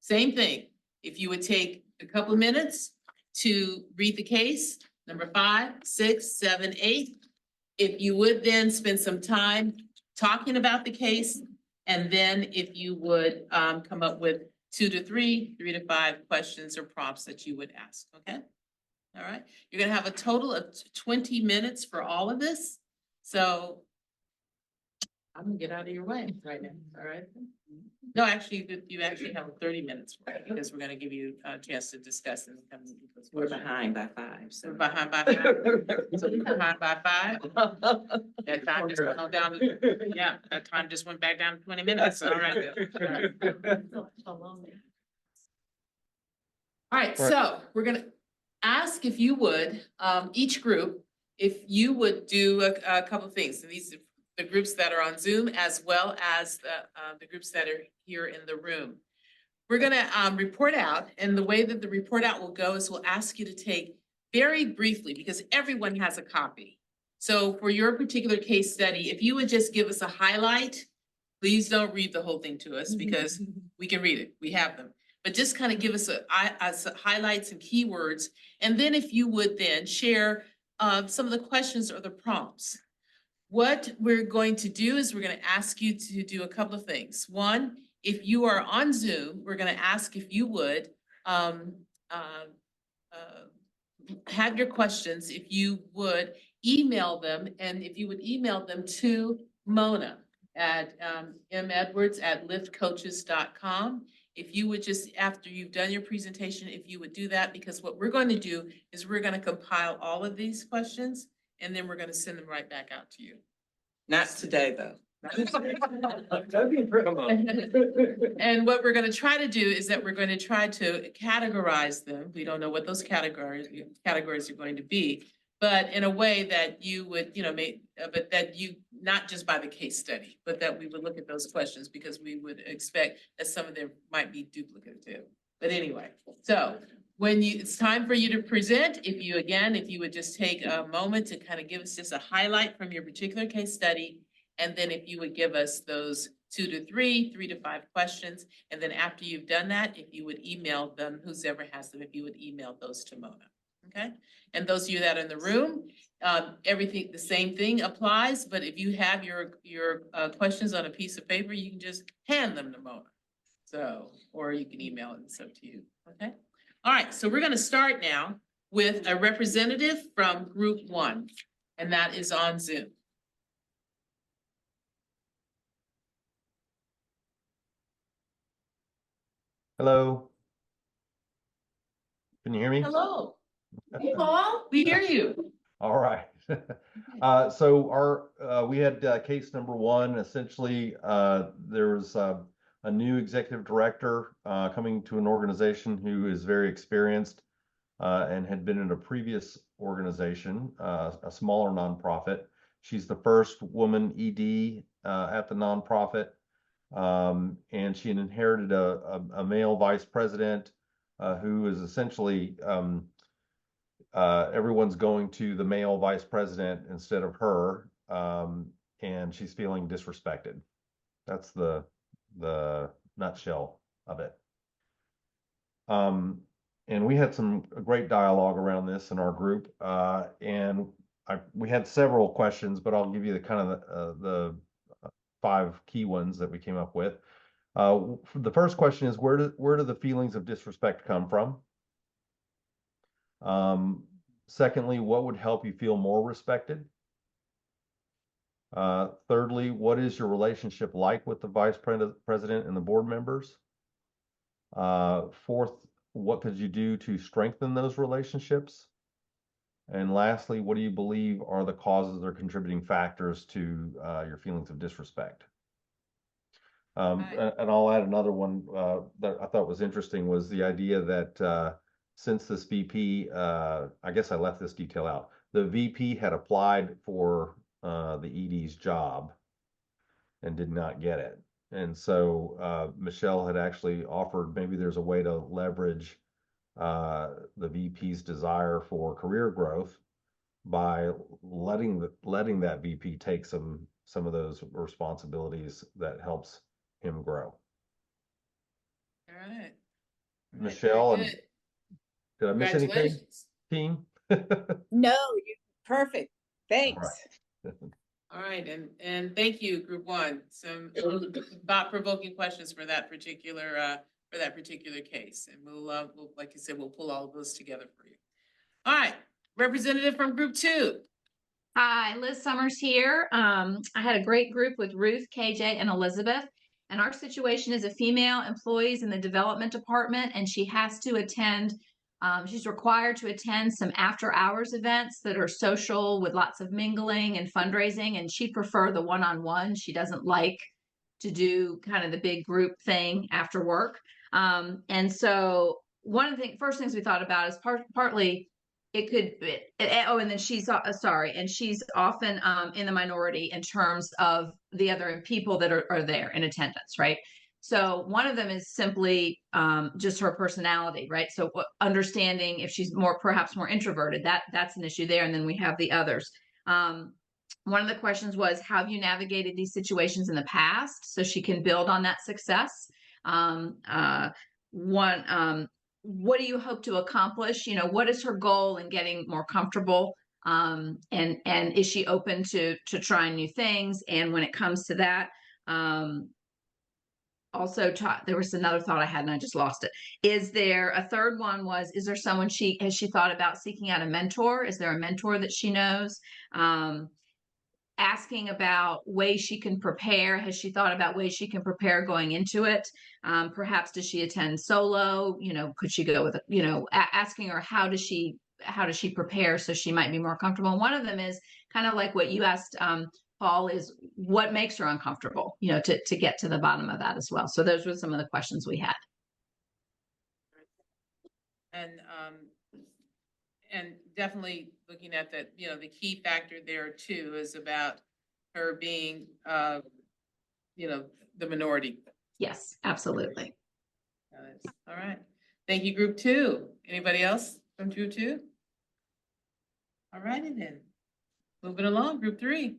same thing. If you would take a couple of minutes to read the case, number 5, 6, 7, 8. If you would then spend some time talking about the case, and then if you would come up with 2 to 3, 3 to 5 questions or prompts that you would ask, okay? All right, you're gonna have a total of 20 minutes for all of this. So I'm gonna get out of your way right now, all right? No, actually, you actually have 30 minutes for it because we're gonna give you a chance to discuss and come. We're behind by 5. So we're behind by 5. So we're behind by 5. That time just went on down, that time just went back down to 20 minutes, all right. All right, so we're gonna ask if you would, each group, if you would do a couple of things. And these are the groups that are on Zoom as well as the groups that are here in the room. We're gonna report out, and the way that the report out will go is we'll ask you to take very briefly, because everyone has a copy. So for your particular case study, if you would just give us a highlight, please don't read the whole thing to us because we can read it, we have them. but just kind of give us some highlights and keywords. And then if you would then share some of the questions or the prompts. What we're going to do is we're going to ask you to do a couple of things. One, if you are on Zoom, we're going to ask if you would have your questions, if you would email them, and if you would email them to Mona at medwards@liftcoaches.com. If you would just, after you've done your presentation, if you would do that, because what we're going to do is we're going to compile all of these questions, and then we're going to send them right back out to you. Not today, though. And what we're going to try to do is that we're going to try to categorize them. We don't know what those categories are going to be, but in a way that you would, but that you, not just by the case study, but that we would look at those questions, because we would expect that some of them might be duplicative. But anyway, so when it's time for you to present, if you would just take a moment to kind of give us just a highlight from your particular case study. And then if you would give us those 2 to 3, 3 to 5 questions. And then after you've done that, if you would email them, whoever has them, if you would email those to Mona. Okay. And those of you that are in the room, everything, the same thing applies. But if you have your questions on a piece of paper, you can just hand them to Mona. So, or you can email it. It's up to you. Okay. All right. So we're going to start now with a representative from group 1, and that is on Zoom. Hello. Can you hear me? Hello. Hey, Paul. We hear you. All right. So we had case number 1. Essentially, there was a new executive director coming to an organization who is very experienced and had been in a previous organization, a smaller nonprofit. She's the first woman ED at the nonprofit. And she had inherited a male vice president who is essentially everyone's going to the male vice president instead of her, and she's feeling disrespected. That's the nutshell of it. And we had some great dialogue around this in our group, and we had several questions, but I'll give you the kind of the 5 key ones that we came up with. The first question is, where do the feelings of disrespect come from? Secondly, what would help you feel more respected? Thirdly, what is your relationship like with the vice president and the board members? Fourth, what could you do to strengthen those relationships? And lastly, what do you believe are the causes or contributing factors to your feelings of disrespect? And I'll add another one that I thought was interesting, was the idea that since this VP, I guess I left this detail out, the VP had applied for the ED's job and did not get it. And so Michelle had actually offered maybe there's a way to leverage the VP's desire for career growth by letting that VP take some of those responsibilities that helps him grow. All right. Michelle, and did I miss anything, team? No, you're perfect. Thanks. All right, and thank you, Group 1. Some thought-provoking questions for that particular case, and we'll like you said, we'll pull all of those together for you. All right, representative from Group 2. Hi, Liz Summers here. I had a great group with Ruth, KJ, and Elizabeth. And our situation is a female employees in the development department, and she has to attend. She's required to attend some after-hours events that are social with lots of mingling and fundraising, and she'd prefer the one-on-one. She doesn't like to do kind of the big group thing after work. And so one of the first things we thought about is partly it could, and then she's and she's often in the minority in terms of the other people that are there in attendance, right? So one of them is simply just her personality, right? So understanding if she's perhaps more introverted, that's an issue there. And then we have the others. One of the questions was, how have you navigated these situations in the past? So she can build on that success. what do you hope to accomplish? You know, what is her goal in getting more comfortable? And is she open to trying new things? And when it comes to that, also there was another thought I had and I just lost it. Is there a third one is there someone has she thought about seeking out a mentor? Is there a mentor that she knows? Asking about ways she can prepare. Has she thought about ways she can prepare going into it? Perhaps does she attend solo? You know, could she go with, you know, asking her how does she prepare so she might be more comfortable? And one of them is kind of like what you asked, Paul, is what makes her uncomfortable, you know, to get to the bottom of that as well. So those were some of the questions we had. And definitely looking at that, you know, the key factor there too is about her being, you know, the minority. Yes, absolutely. All right. Thank you, group 2. Anybody else from group 2? All righty then. Moving along, group 3.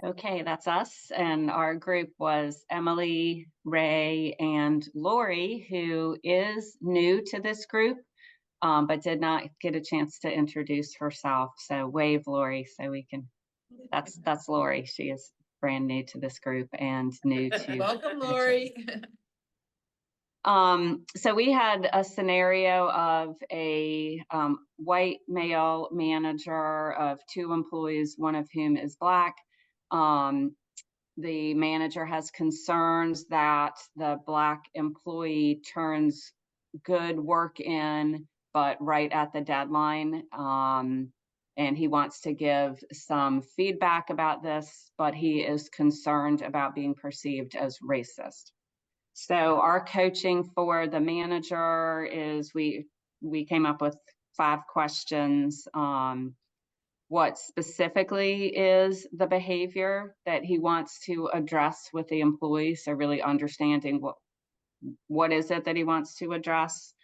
Okay, that's us. And our group was Emily, Ray, and Lori, who is new to this group, but did not get a chance to introduce herself. So wave, Lori, so we can, that's Lori. She is brand new to this group and new to. Welcome, Lori. So we had a scenario of a white male manager of 2 employees, one of whom is Black. The manager has concerns that the Black employee turns good work in, but right at the deadline. And he wants to give some feedback about this, but he is concerned about being perceived as racist. So our coaching for the manager is we came up with 5 questions. What specifically is the behavior that he wants to address with the employee? So really understanding what is it that he wants to address?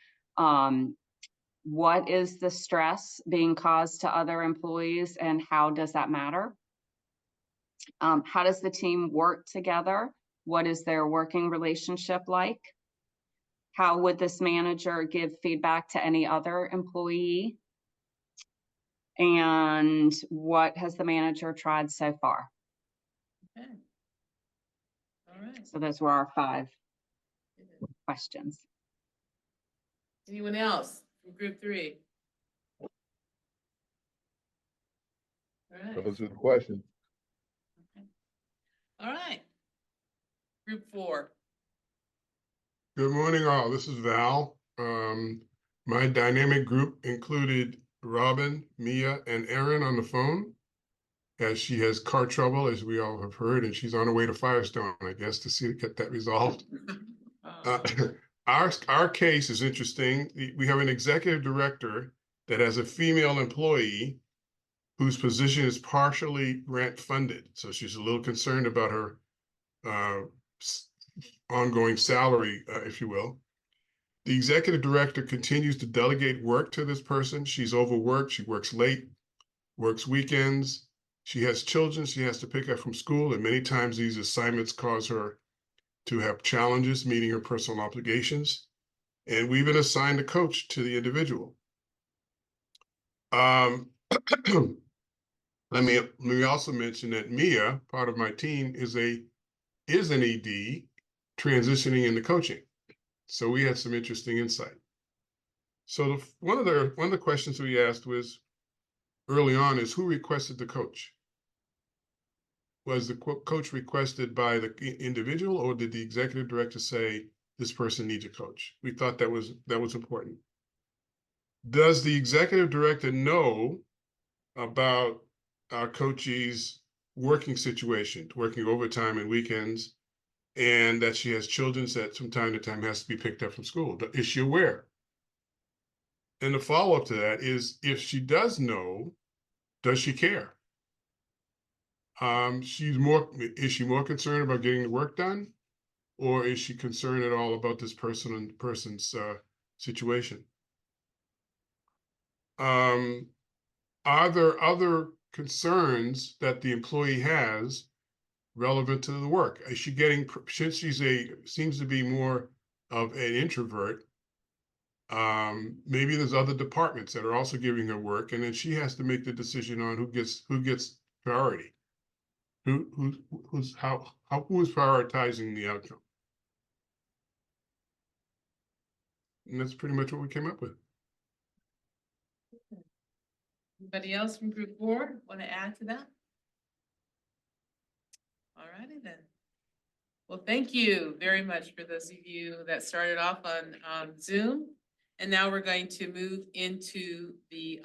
What is the stress being caused to other employees and how does that matter? How does the team work together? What is their working relationship like? How would this manager give feedback to any other employee? And what has the manager tried so far? Okay. All right. So those were our 5 questions. Anyone else from group 3? All right. Those are the questions. Okay. All right. Group 4. Good morning, all. This is Val. My dynamic group included Robin, Mia, and Erin on the phone, as she has car trouble, as we all have heard, and she's on her way to Firestone, I guess, to get that resolved. Our case is interesting. We have an executive director that has a female employee whose position is partially grant funded. So she's a little concerned about her ongoing salary, if you will. The executive director continues to delegate work to this person. She's overworked, she works late, works weekends. She has children she has to pick up from school, and many times these assignments cause her to have challenges meeting her personal obligations. And we've been assigned a coach to the individual. Let me also mention that Mia, part of my team, is an ED transitioning into coaching. So we had some interesting insight. So one of the questions we asked was early on is who requested the coach? Was the coach requested by the individual, or did the executive director say this person needs a coach? We thought that was important. Does the executive director know about our coachee's working situation, working overtime and weekends, and that she has children that from time to time has to be picked up from school? Is she aware? And the follow-up to that is, if she does know, does she care? Is she more concerned about getting the work done, or is she concerned at all about this person's situation? Are there other concerns that the employee has relevant to the work? Is she getting, since seems to be more of an introvert, maybe there's other departments that are also giving her work, and then she has to make the decision on who gets priority. Who's prioritizing the outcome? And that's pretty much what we came up with. Anybody else from group 4 want to add to that? All righty then. Well, thank you very much for those of you that started off on Zoom. And now we're going to move into the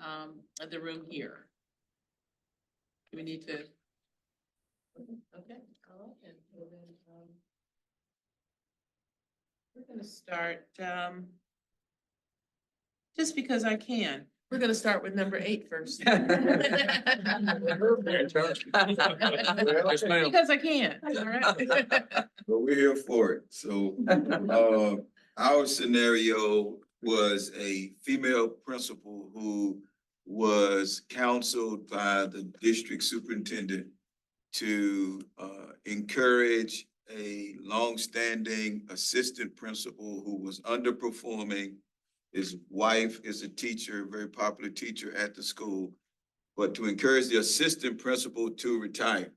room here. Do we need to? Okay. All right. And so then, we're going to start just because I can. We're going to start with number 8 first. Because I can. All right. But we're here for it. So, our scenario was a female principal who was counseled by the district superintendent to encourage a longstanding assistant principal who was underperforming. His wife is a teacher, very popular teacher at the school, but to encourage the assistant principal to retire.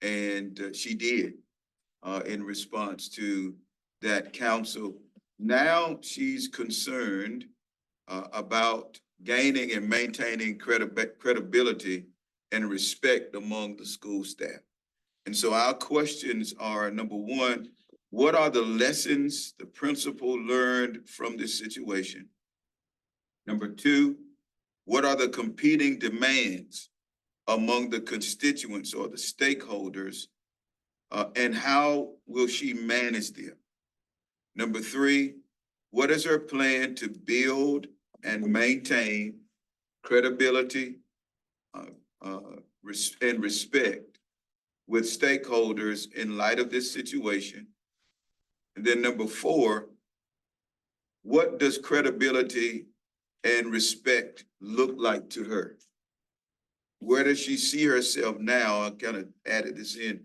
And she did in response to that counsel. Now she's concerned about gaining and maintaining credibility and respect among the school staff. And so our questions are, number one, what are the lessons the principal learned from this situation? Number two, what are the competing demands among the constituents or the stakeholders, and how will she manage them? Number three, what is her plan to build and maintain credibility and respect with stakeholders in light of this situation? And then number four, what does credibility and respect look like to her? Where does she see herself now? I kind of added this in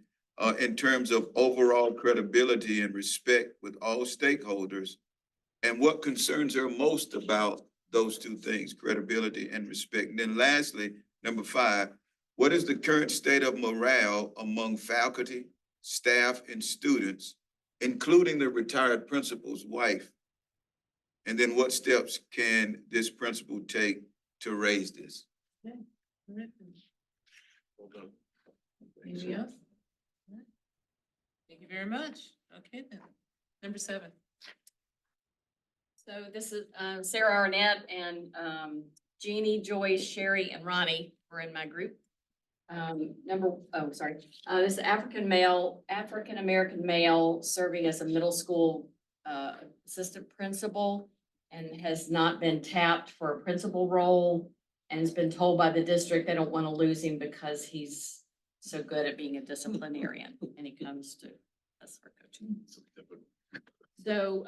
terms of overall credibility and respect with all stakeholders. And what concerns her most about those two things, credibility and respect? And then lastly, number five, what is the current state of morale among faculty, staff, and students, including the retired principal's wife? And then what steps can this principal take to raise this? Okay. All right. Anything else? All right. Thank you very much. Okay then. Number 7. So this is Sarah Arnett and Jeannie, Joyce, Sherry, and Ronnie were in my group. This is African American male serving as a middle school assistant principal and has not been tapped for a principal role and has been told by the district they don't want to lose him because he's so good at being a disciplinarian and he comes to us for coaching. So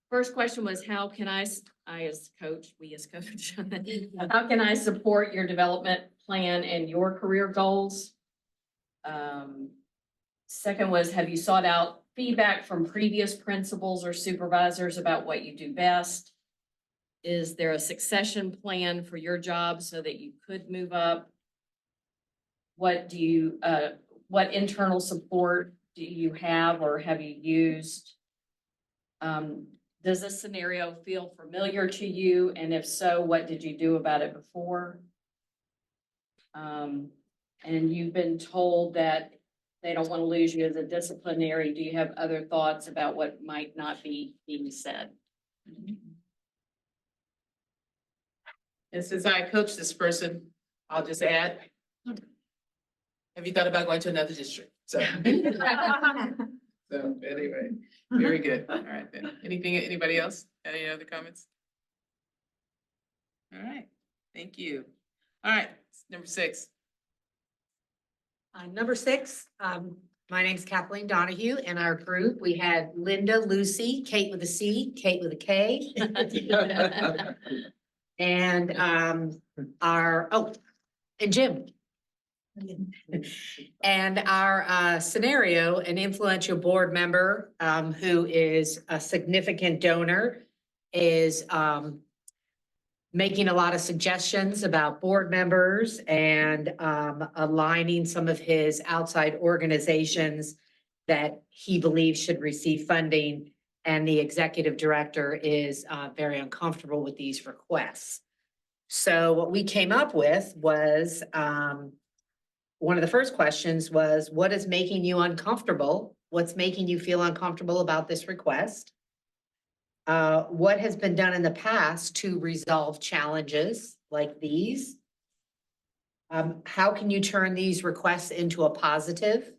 first question was, how can I as coach, we as coach, how can I support your development plan and your career goals? Second was, have you sought out feedback from previous principals or supervisors about what you do best? Is there a succession plan for your job so that you could move up? What internal support do you have or have you used? Does this scenario feel familiar to you? And if so, what did you do about it before? And you've been told that they don't want to lose you as a disciplinary. Do you have other thoughts about what might not be being said? And since I coach this person, I'll just add, have you thought about going to another district? So, so anyway, very good. All right then. Anybody else? Any other comments? All right, thank you. All right, number 6. Number 6, my name's Kathleen Donahue. In our group, we had Linda, Lucy, Kate with a C, Kate with a K. And and Jim. And our scenario, an influential board member who is a significant donor is making a lot of suggestions about board members and aligning some of his outside organizations that he believes should receive funding. And the executive director is very uncomfortable with these requests. So what we came up with was one of the first questions was, what is making you uncomfortable? What's making you feel uncomfortable about this request? What has been done in the past to resolve challenges like these? How can you turn these requests into a positive?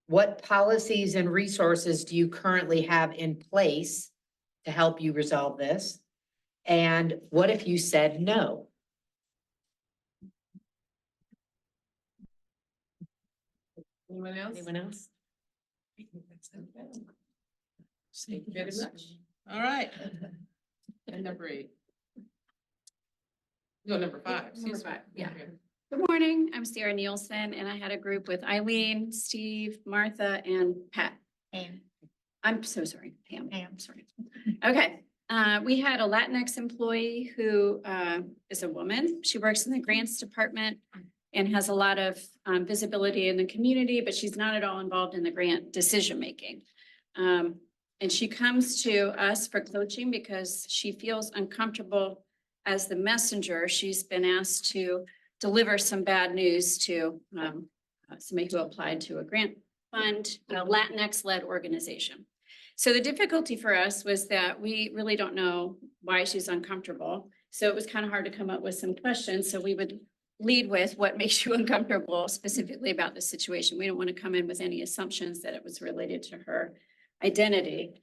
What policies and resources do you currently have in place to help you resolve this? And what if you said no? Anyone else? Anyone else? Thank you very much. All right. And number 8. No, number 5. Excuse me. yeah. Good morning, I'm Sarah Nielsen, and I had a group with Eileen, Steve, Martha, and Pat. I'm so sorry, Pam. I'm sorry. Okay, we had a Latinx employee who is a woman. She works in the grants department and has a lot of visibility in the community, but she's not at all involved in the grant decision-making. And she comes to us for coaching because she feels uncomfortable as the messenger. She's been asked to deliver some bad news to somebody who applied to a grant fund, a Latinx-led organization. So the difficulty for us was that we really don't know why she's uncomfortable. So it was kind of hard to come up with some questions. So we would lead with what makes you uncomfortable specifically about the situation. We don't want to come in with any assumptions that it was related to her identity.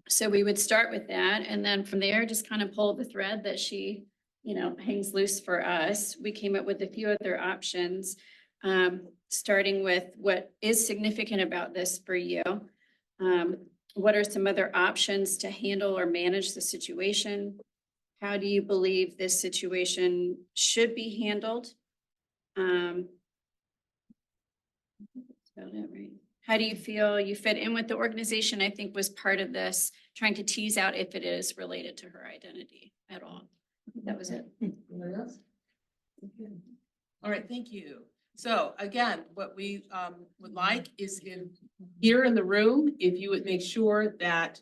So we would start with that, and then from there, just kind of pull the thread that she, hangs loose for us. We came up with a few other options, starting with what is significant about this for you. What are some other options to handle or manage the situation? How do you believe this situation should be handled? That's about it, right? How do you feel you fit in with the organization? I think was part of this, trying to tease out if it is related to her identity at all. That was it. Anyone else? All right, thank you. So again, what we would like is here in the room, if you would make sure that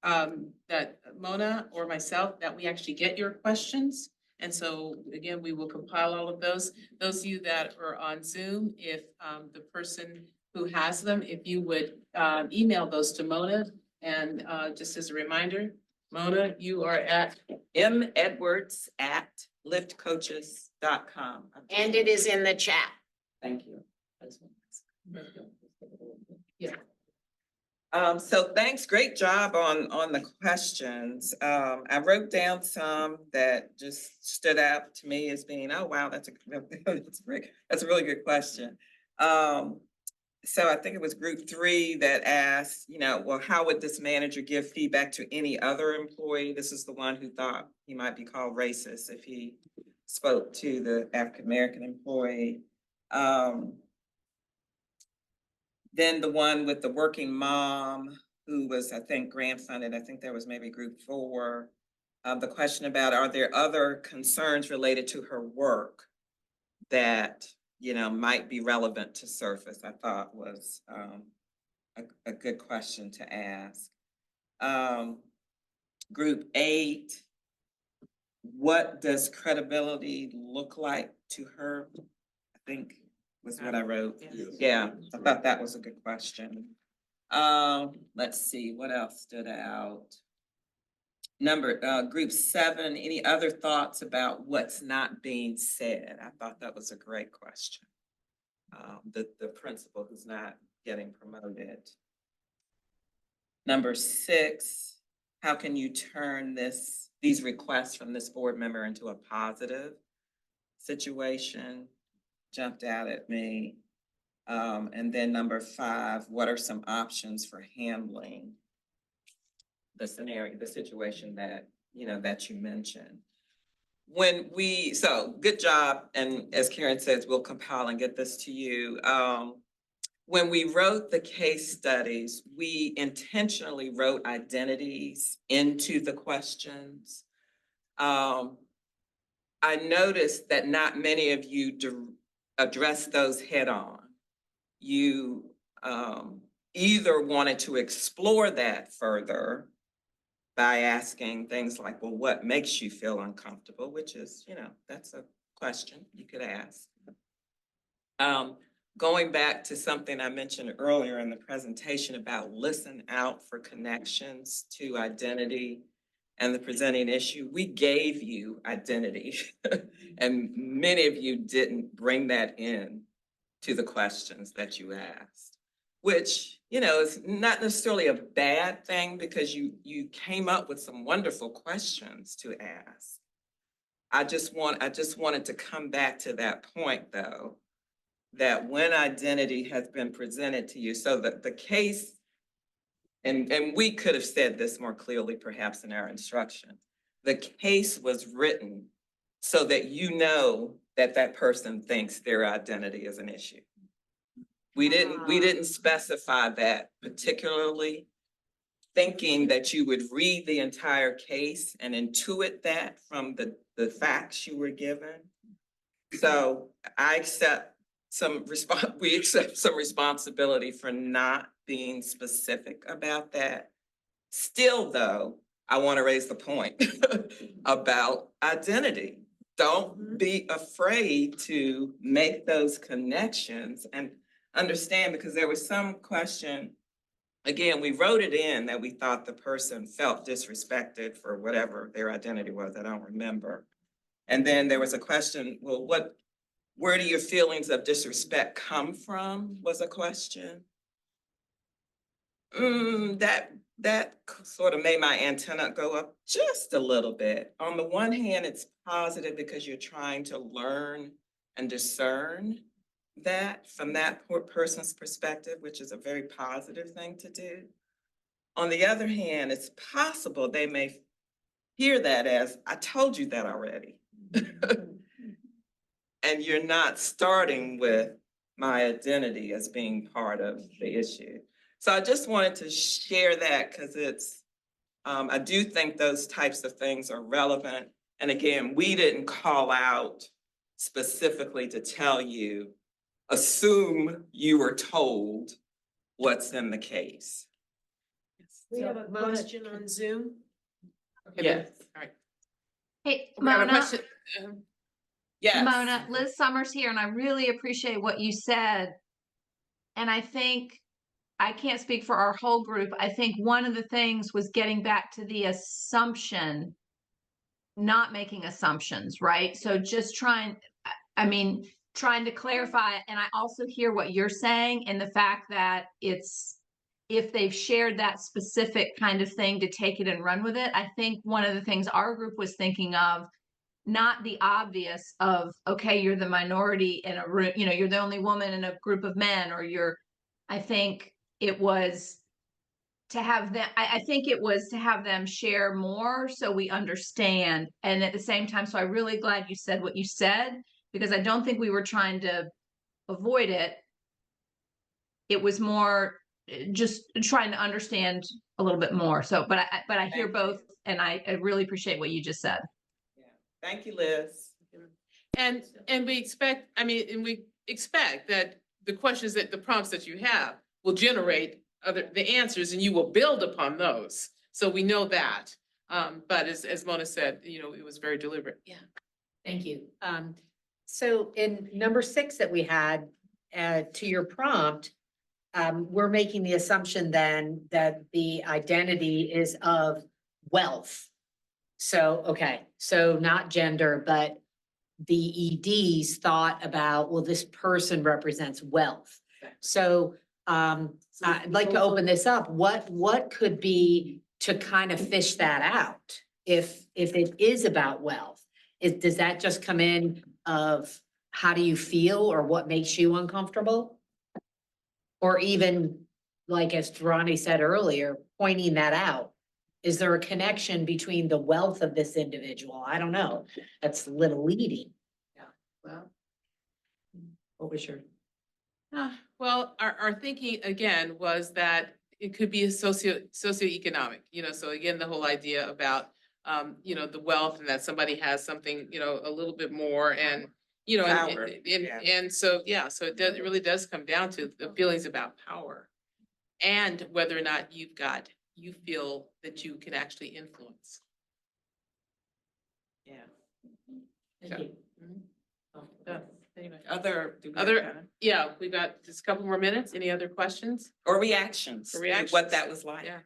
that Mona or myself, that we actually get your questions. And so again, we will compile all of those. Those of you that are on Zoom, if the person who has them, if you would email those to Mona. And just as a reminder, Mona, you are at medwards@liftcoaches.com. And it is in the chat. Thank you. Yeah. So thanks, great job on the questions. I wrote down some that just stood out to me as being, oh, wow, that's a really good question. So I think it was group 3 that asked, well, how would this manager give feedback to any other employee? This is the one who thought he might be called racist if he spoke to the African-American employee. Then the one with the working mom who was, I think, grant funded. I think that was maybe group 4. The question about, are there other concerns related to her work that, might be relevant to surface, I thought was a good question to ask. Group 8, what does credibility look like to her? I think was what I wrote. Yeah, I thought that was a good question. Let's see, what else stood out? Group 7, any other thoughts about what's not being said? I thought that was a great question. The principal who's not getting promoted. Number 6, how can you turn these requests from this board member into a positive situation? Jumped out at me. And then number 5, what are some options for handling the situation that, that you mentioned? so good job, and as Karen says, we'll compile and get this to you. When we wrote the case studies, we intentionally wrote identities into the questions. I noticed that not many of you address those head on. You either wanted to explore that further by asking things like, well, what makes you feel uncomfortable? Which is, that's a question you could ask. Going back to something I mentioned earlier in the presentation about listen out for connections to identity and the presenting issue, we gave you identity and many of you didn't bring that in to the questions that you asked, which, is not necessarily a bad thing because you came up with some wonderful questions to ask. I just wanted to come back to that point though, that when identity has been presented to you, so that the case, and we could have said this more clearly perhaps in our instruction, the case was written so that that person thinks their identity is an issue. We didn't specify that particularly, thinking that you would read the entire case and intuit that from the facts you were given. So we accept some responsibility for not being specific about that. Still though, I want to raise the point about identity. Don't be afraid to make those connections and understand, because there was some question, again, we wrote it in that we thought the person felt disrespected for whatever their identity was, I don't remember. And then there was a question, well, where do your feelings of disrespect come from, was a question. That sort of made my antenna go up just a little bit. On the one hand, it's positive because you're trying to learn and discern that from that poor person's perspective, which is a very positive thing to do. On the other hand, it's possible they may hear that as, I told you that already. And you're not starting with my identity as being part of the issue. So I just wanted to share that because I do think those types of things are relevant. And again, we didn't call out specifically to tell you, assume you were told what's in the case. We have a question on Zoom. Okay, Yes. all right. Hey, We have a Mona, question. Yes. Mona, Liz Summers here, and I really appreciate what you said. And I think, I can't speak for our whole group. I think one of the things was getting back to the assumption, not making assumptions, right? So just trying to clarify. And I also hear what you're saying and the fact that if they've shared that specific kind of thing, to take it and run with it. I think one of the things our group was thinking of, not the obvious of, okay, you're the minority in a room, you're the only woman in a group of men, or I think it was to have them, I think it was to have them share more so we understand. And at the same time, so I'm really glad you said what you said, because I don't think we were trying to avoid it. It was more just trying to understand a little bit more. So, but I hear both, and I really appreciate what you just said. Yeah. Thank you, Liz. And we expect that the questions, that the prompts that you have will generate the answers, and you will build upon those. So we know that. But as Mona said, it was very deliberate. Yeah. Thank you. So in number 6 that we had, to your prompt, we're making the assumption then that the identity is of wealth. So, okay, so not gender, but the EDs thought about, well, this person represents wealth. So I'd like to open this up. What could be to kind of fish that out if it is about wealth? Does that just come in of how do you feel or what makes you uncomfortable? Or even, like as Ronnie said earlier, pointing that out. Is there a connection between the wealth of this individual? I don't know. That's a little leading. Well. What was your? Well, our thinking again was that it could be a socioeconomic, so again, the whole idea about, the wealth and that somebody has something, a little bit more and, Power, and so, so it really does come down to the feelings about power and whether or not you feel that you can actually influence. Yeah. Thank you. Anyway. Other, We've got just a couple more minutes. Any other questions? or reactions, Or reactions. what that was like. Yeah.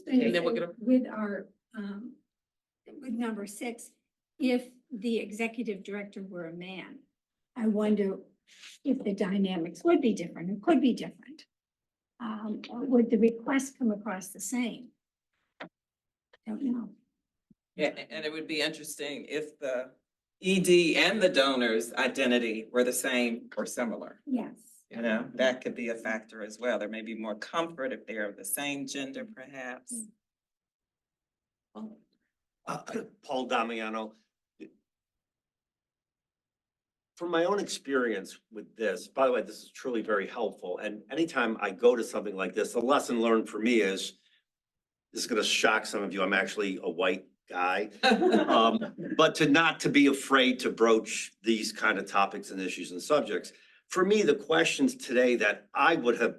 And then we'll get with our, with number 6, if the executive director were a man, I wonder if the dynamics would be different, or could be different. Would the request come across the same? Don't know. Yeah, and it would be interesting if the ED and the donor's identity were the same or similar. Yes. That could be a factor as well. There may be more comfort if they're of the same gender, perhaps. Paul Damiano. From my own experience with this, by the way, this is truly very helpful. And anytime I go to something like this, the lesson learned for me is, this is going to shock some of you, I'm actually a white guy. But not to be afraid to broach these kind of topics and issues and subjects. For me, the questions today that I would have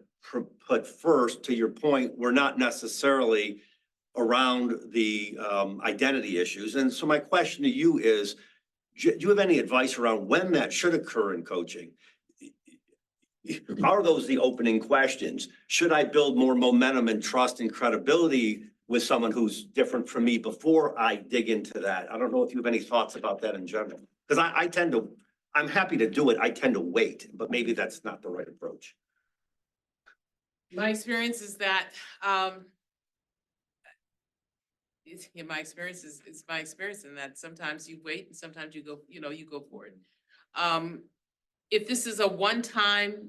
put first, to your point, were not necessarily around the identity issues. And so my question to you is, do you have any advice around when that should occur in coaching? Are those the opening questions? Should I build more momentum and trust and credibility with someone who's different from me before I dig into that? I don't know if you have any thoughts about that in general, because I'm happy to do it. I tend to wait, but maybe that's not the right approach. My experience is that, my experience is my experience in that sometimes you wait and sometimes you go, you go for it. If this is a one-time,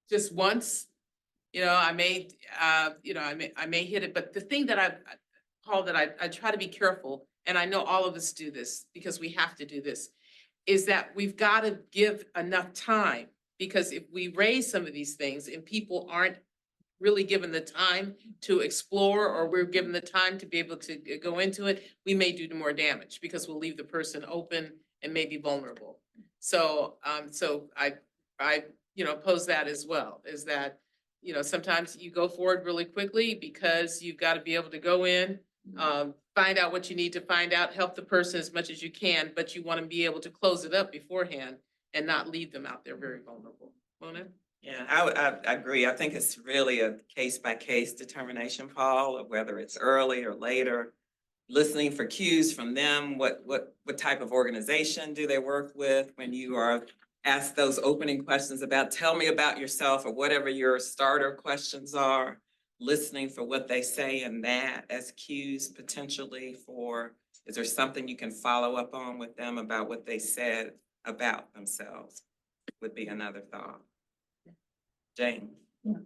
just once, I may hit it, but the thing that Paul, that I try to be careful, and I know all of us do this because we have to do this, is that we've got to give enough time, because if we raise some of these things and people aren't really given the time to explore, or we're given the time to be able to go into it, we may do more damage because we'll leave the person open and maybe vulnerable. So, I pose that as well, is that, sometimes you go forward really quickly because you've got to be able to go in, find out what you need to find out, help the person as much as you can, but you want to be able to close it up beforehand and not leave them out there very vulnerable. Mona? Yeah, I agree. I think it's really a case-by-case determination, Paul, of whether it's early or later. Listening for cues from them, what type of organization do they work with when you are asked those opening questions about, tell me about yourself, or whatever your starter questions are. Listening for what they say in that as cues potentially for, is there something you can follow up on with them about what they said about themselves, would be another thought. Jane. Yeah.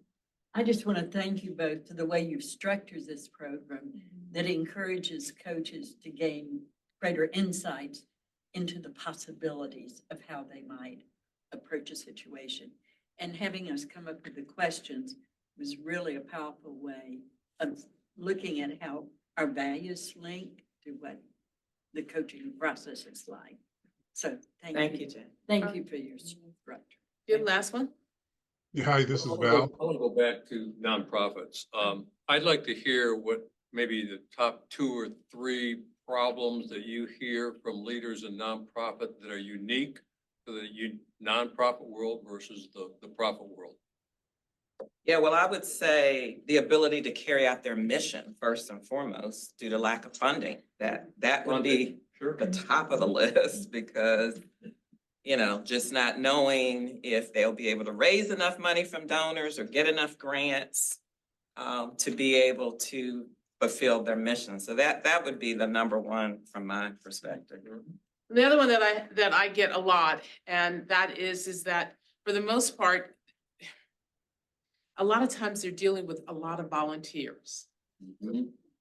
I just want to thank you both for the way you've structured this program that encourages coaches to gain greater insights into the possibilities of how they might approach a situation. And having us come up with the questions was really a powerful way of looking at how our values link to what the coaching process is like. So thank you, Jane. Thank you for your structure. Your last one? Yeah, hi, this is I Val. want to go back to nonprofits. I'd like to hear what maybe the top 2 or 3 problems that you hear from leaders in nonprofit that are unique to the nonprofit world versus the profit world. Yeah, well, I would say the ability to carry out their mission first and foremost due to lack of funding. That would be the top of the list, because just not knowing if they'll be able to raise enough money from donors or get enough grants to be able to fulfill their mission. So that would be the number one from my perspective. The other one that I get a lot, and that is that for the most part, a lot of times they're dealing with a lot of volunteers.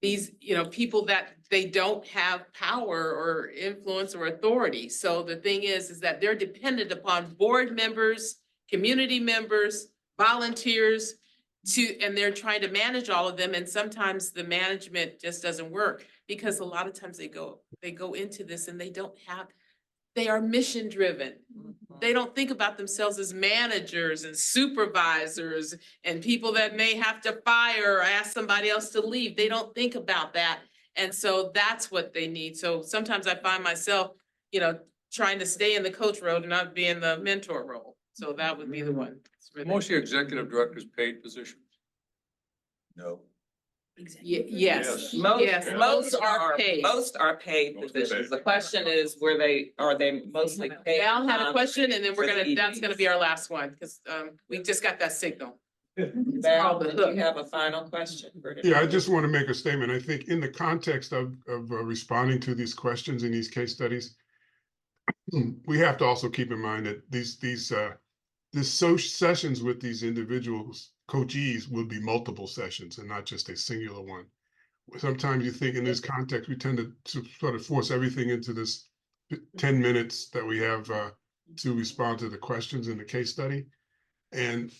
these, people that they don't have power or influence or authority. So the thing is that they're dependent upon board members, community members, volunteers and they're trying to manage all of them. And sometimes the management just doesn't work because a lot of times they go into this and they are mission driven. They don't think about themselves as managers and supervisors and people that may have to fire or ask somebody else to leave. They don't think about that. And so that's what they need. So sometimes I find myself, trying to stay in the coach role and not be in the mentor role. So that would be the one. Most of your executive directors paid positions? No. Yes. Most are paid. Most are paid Most are positions. paid. The question is, are they mostly paid? Val had a question and then for the that's gonna EDs? be our last one because we just got that signal. Val, did you have a final question? Yeah, I just want to make a statement. I think in the context of responding to these questions in these case studies, we have to also keep in mind that these sessions with these individuals, coachees, will be multiple sessions and not just a singular one. Sometimes you think in this context, we tend to sort of force everything into this 10 minutes that we have to respond to the questions in the case study. And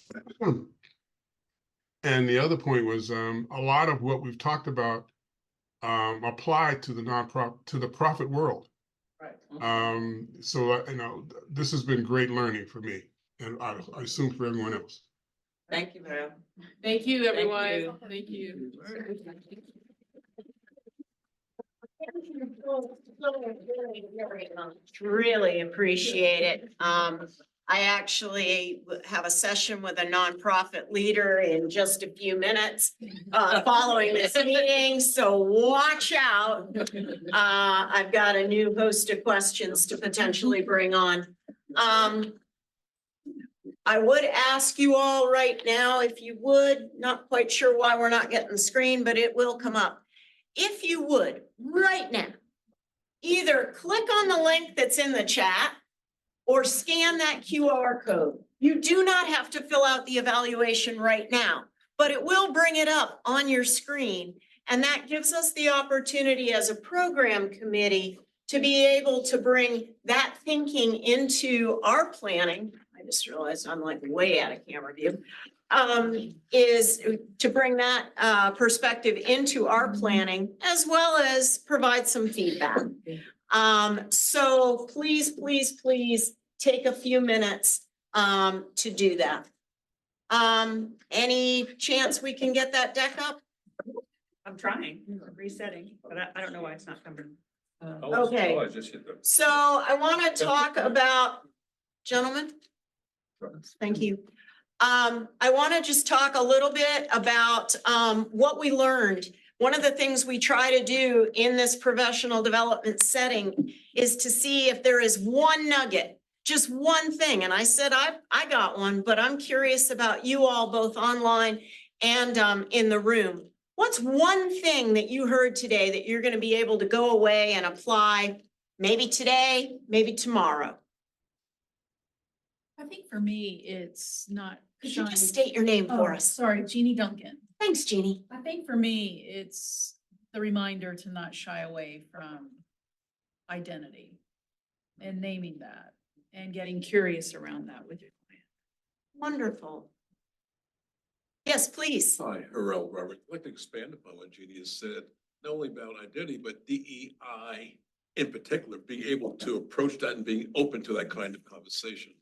the other point was a lot of what we've talked about apply to the profit world. Right. So this has been great learning for me, and I assume for everyone else. Thank you, Val. Thank you, everyone. you. Thank you. Really appreciate it. I actually have a session with a nonprofit leader in just a few minutes following this meeting, so watch out. I've got a new host of questions to potentially bring on. I would ask you all right now, if you would, not quite sure why we're not getting the screen, but it will come up. If you would, right now, either click on the link that's in the chat or scan that QR code. You do not have to fill out the evaluation right now, but it will bring it up on your screen. And that gives us the opportunity as a program committee to be able to bring that thinking into our planning. I just realized I'm like way out of camera view. Is to bring that perspective into our planning as well as provide some feedback. So please, please, please take a few minutes to do that. Any chance we can get that deck up? I'm trying, resetting, but I don't know why it's not coming. Okay. I just hit the. So I want to talk about, gentlemen. Thank you. I want to just talk a little bit about what we learned. One of the things we try to do in this professional development setting is to see if there is one nugget, just one thing. And I said, I got one, but I'm curious about you all, both online and in the room. What's one thing that you heard today that you're going to be able to go away and apply maybe today, maybe tomorrow? I think for me, it's not. Could you just state your name for us? Sorry, Jeannie Duncan. Thanks, Jeannie. I think for me, it's the reminder to not shy away from identity and naming that and getting curious around that with your client. Wonderful. Yes, please. Hi, Harrell Robert. I'd like to expand upon what Jeannie has said, not only about identity, but DEI in particular, being able to approach that and being open to that kind of conversation.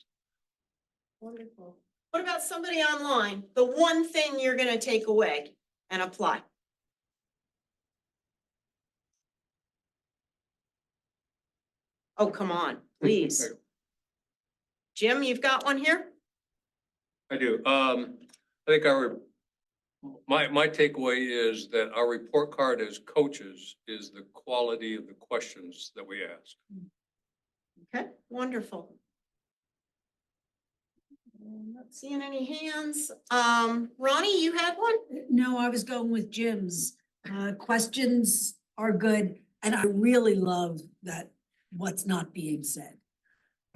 Wonderful. What about somebody online? The one thing you're going to take away and apply? Oh, come on, please. Jim, you've got one here? I do. I think my takeaway is that our report card as coaches is the quality of the questions that we ask. Okay, wonderful. Not seeing any hands. Ronnie, you had one? No, I was going with Jim's. Questions are good, and I really love that what's not being said,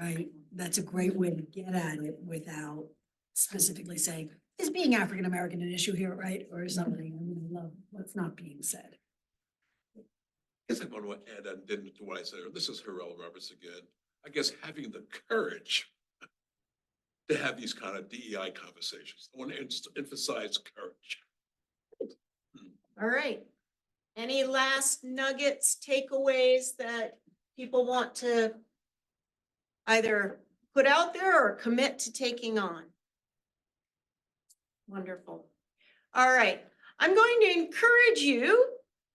right? That's a great way to get at it without specifically saying, is being African-American an issue here, right? Or is something, I love what's not being said. I guess I'm going to add that to what I said. This is Harrell Roberts again. I guess having the courage to have these kind of DEI conversations. I want to emphasize courage. All right. Any last nuggets, takeaways that people want to either put out there or commit to taking on? Wonderful. All right. I'm going to encourage you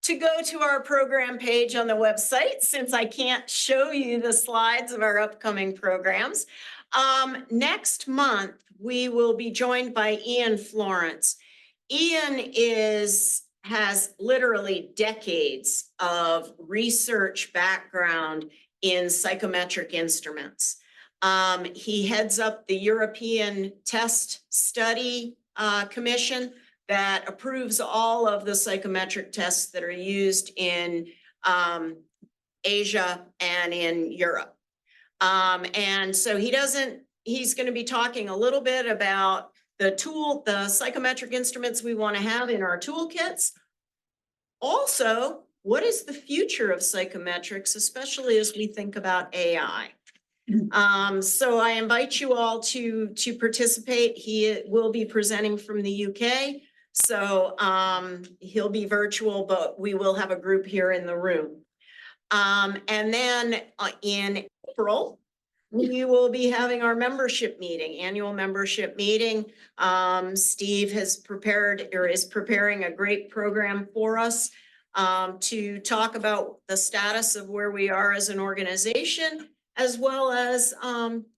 to go to our program page on the website since I can't show you the slides of our upcoming programs. Next month, we will be joined by Ian Florence. Ian has literally decades of research background in psychometric instruments. He heads up the European Test Study Commission that approves all of the psychometric tests that are used in Asia and in Europe. And so he's going to be talking a little bit about the psychometric instruments we want to have in our toolkits. Also, what is the future of psychometrics, especially as we think about AI? So I invite you all to participate. He will be presenting from the UK. So he'll be virtual, but we will have a group here in the room. And then in April, we will be having our membership meeting, annual membership meeting. Steve has prepared or is preparing a great program for us to talk about the status of where we are as an organization, as well as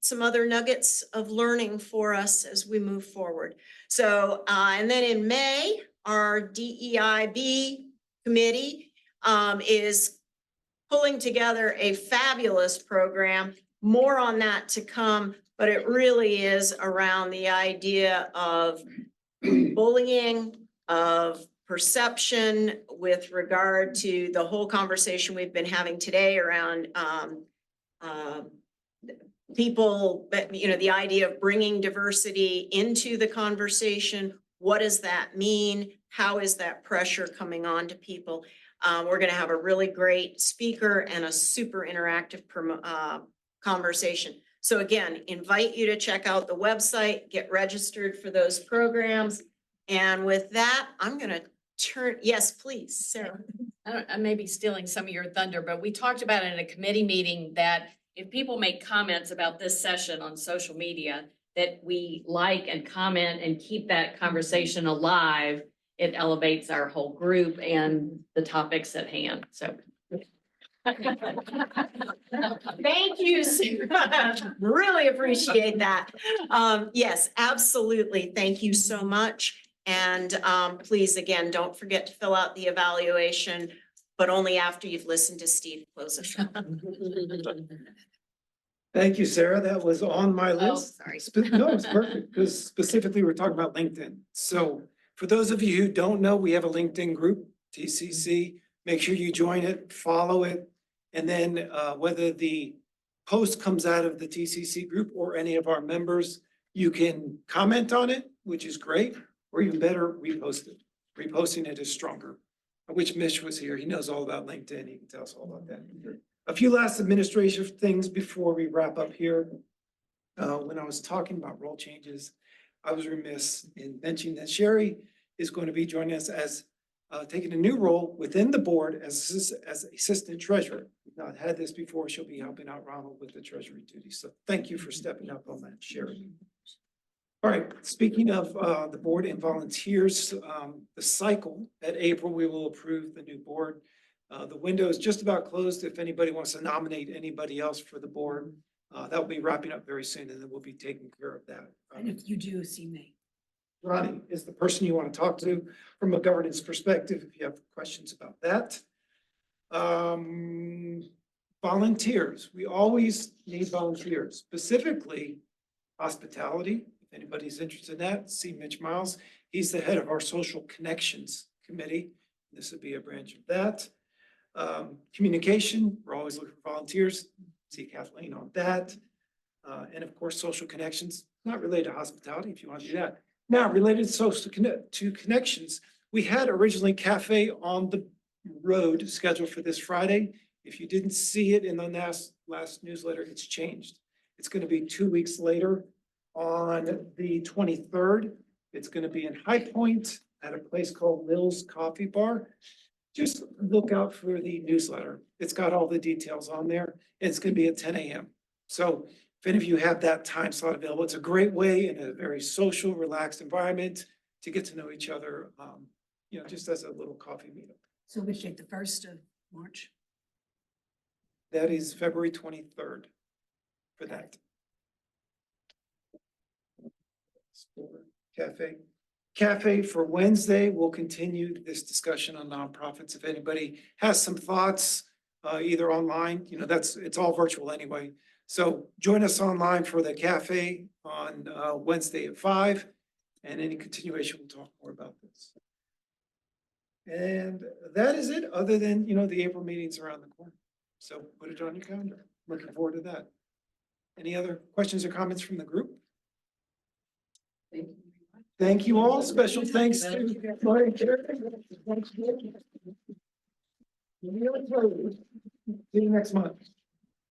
some other nuggets of learning for us as we move forward. So, and then in May, our DEIB committee is pulling together a fabulous program. More on that to come, but it really is around the idea of bullying, of perception with regard to the whole conversation we've been having today around people, the idea of bringing diversity into the conversation. What does that mean? How is that pressure coming on to people? We're going to have a really great speaker and a super interactive conversation. So again, invite you to check out the website, get registered for those programs. And with that, I'm going to yes, please, Sarah. I may be stealing some of your thunder, but we talked about it in a committee meeting that if people make comments about this session on social media, that we like and comment and keep that conversation alive. It elevates our whole group and the topics at hand. So. Thank you, Sarah. Really appreciate that. Yes, absolutely. Thank you so much. And please, again, don't forget to fill out the evaluation, but only after you've listened to Steve close us out. Thank you, Sarah. That was on my list. Sorry. No, it's perfect because specifically we're talking about LinkedIn. So for those of you who don't know, we have a LinkedIn group, TCC. Make sure you join it, follow it. And then whether the post comes out of the TCC group or any of our members, you can comment on it, which is great, or even better, repost it. Reposting it is stronger. I wish Mitch was here. He knows all about LinkedIn. He can tell us all about that. A few last administrative things before we wrap up here. When I was talking about role changes, I was remiss in mentioning that Sherry is going to be joining us as taking a new role within the board as assistant treasurer. We've not had this before. She'll be helping out Ronald with the treasury duties. So thank you for stepping up on that, Sherry. All right, speaking of the board and volunteers, the cycle at April, we will approve the new board. The window is just about closed. If anybody wants to nominate anybody else for the board, that will be wrapping up very soon, and then we'll be taking care of that. And if you do see me. Ronnie is the person you want to talk to from a governance perspective, if you have questions about that. Volunteers, we always need volunteers, specifically hospitality. If anybody's interested in that, see Mitch Miles. He's the head of our social connections committee. This would be a branch of that. Communication, we're always looking for volunteers. See Kathleen on that. And of course, social connections, not related to hospitality if you want to do that. Now, related to connections, we had originally Cafe on the Road scheduled for this Friday. If you didn't see it in the last newsletter, it's changed. It's gonna be 2 weeks later on the 23rd. It's gonna be in High Point at a place called Lil's Coffee Bar. Just look out for the newsletter. It's got all the details on there. It's gonna be at 10 a.m. So if any of you have that time slot available, it's a great way in a very social, relaxed environment to get to know each other, just as a little coffee meetup. So which date, the 1st of March? That is February 23rd for that. Cafe for Wednesday, we'll continue this discussion on nonprofits. If anybody has some thoughts, either online, it's all virtual anyway. So join us online for the cafe on Wednesday at 5, and any continuation, we'll talk more about this. And that is it, other than, the April meetings around the corner. So put it on your calendar. Looking forward to that. Any other questions or comments from the group? Thank you all. Special thanks to Laurie and Jerry. See you next month.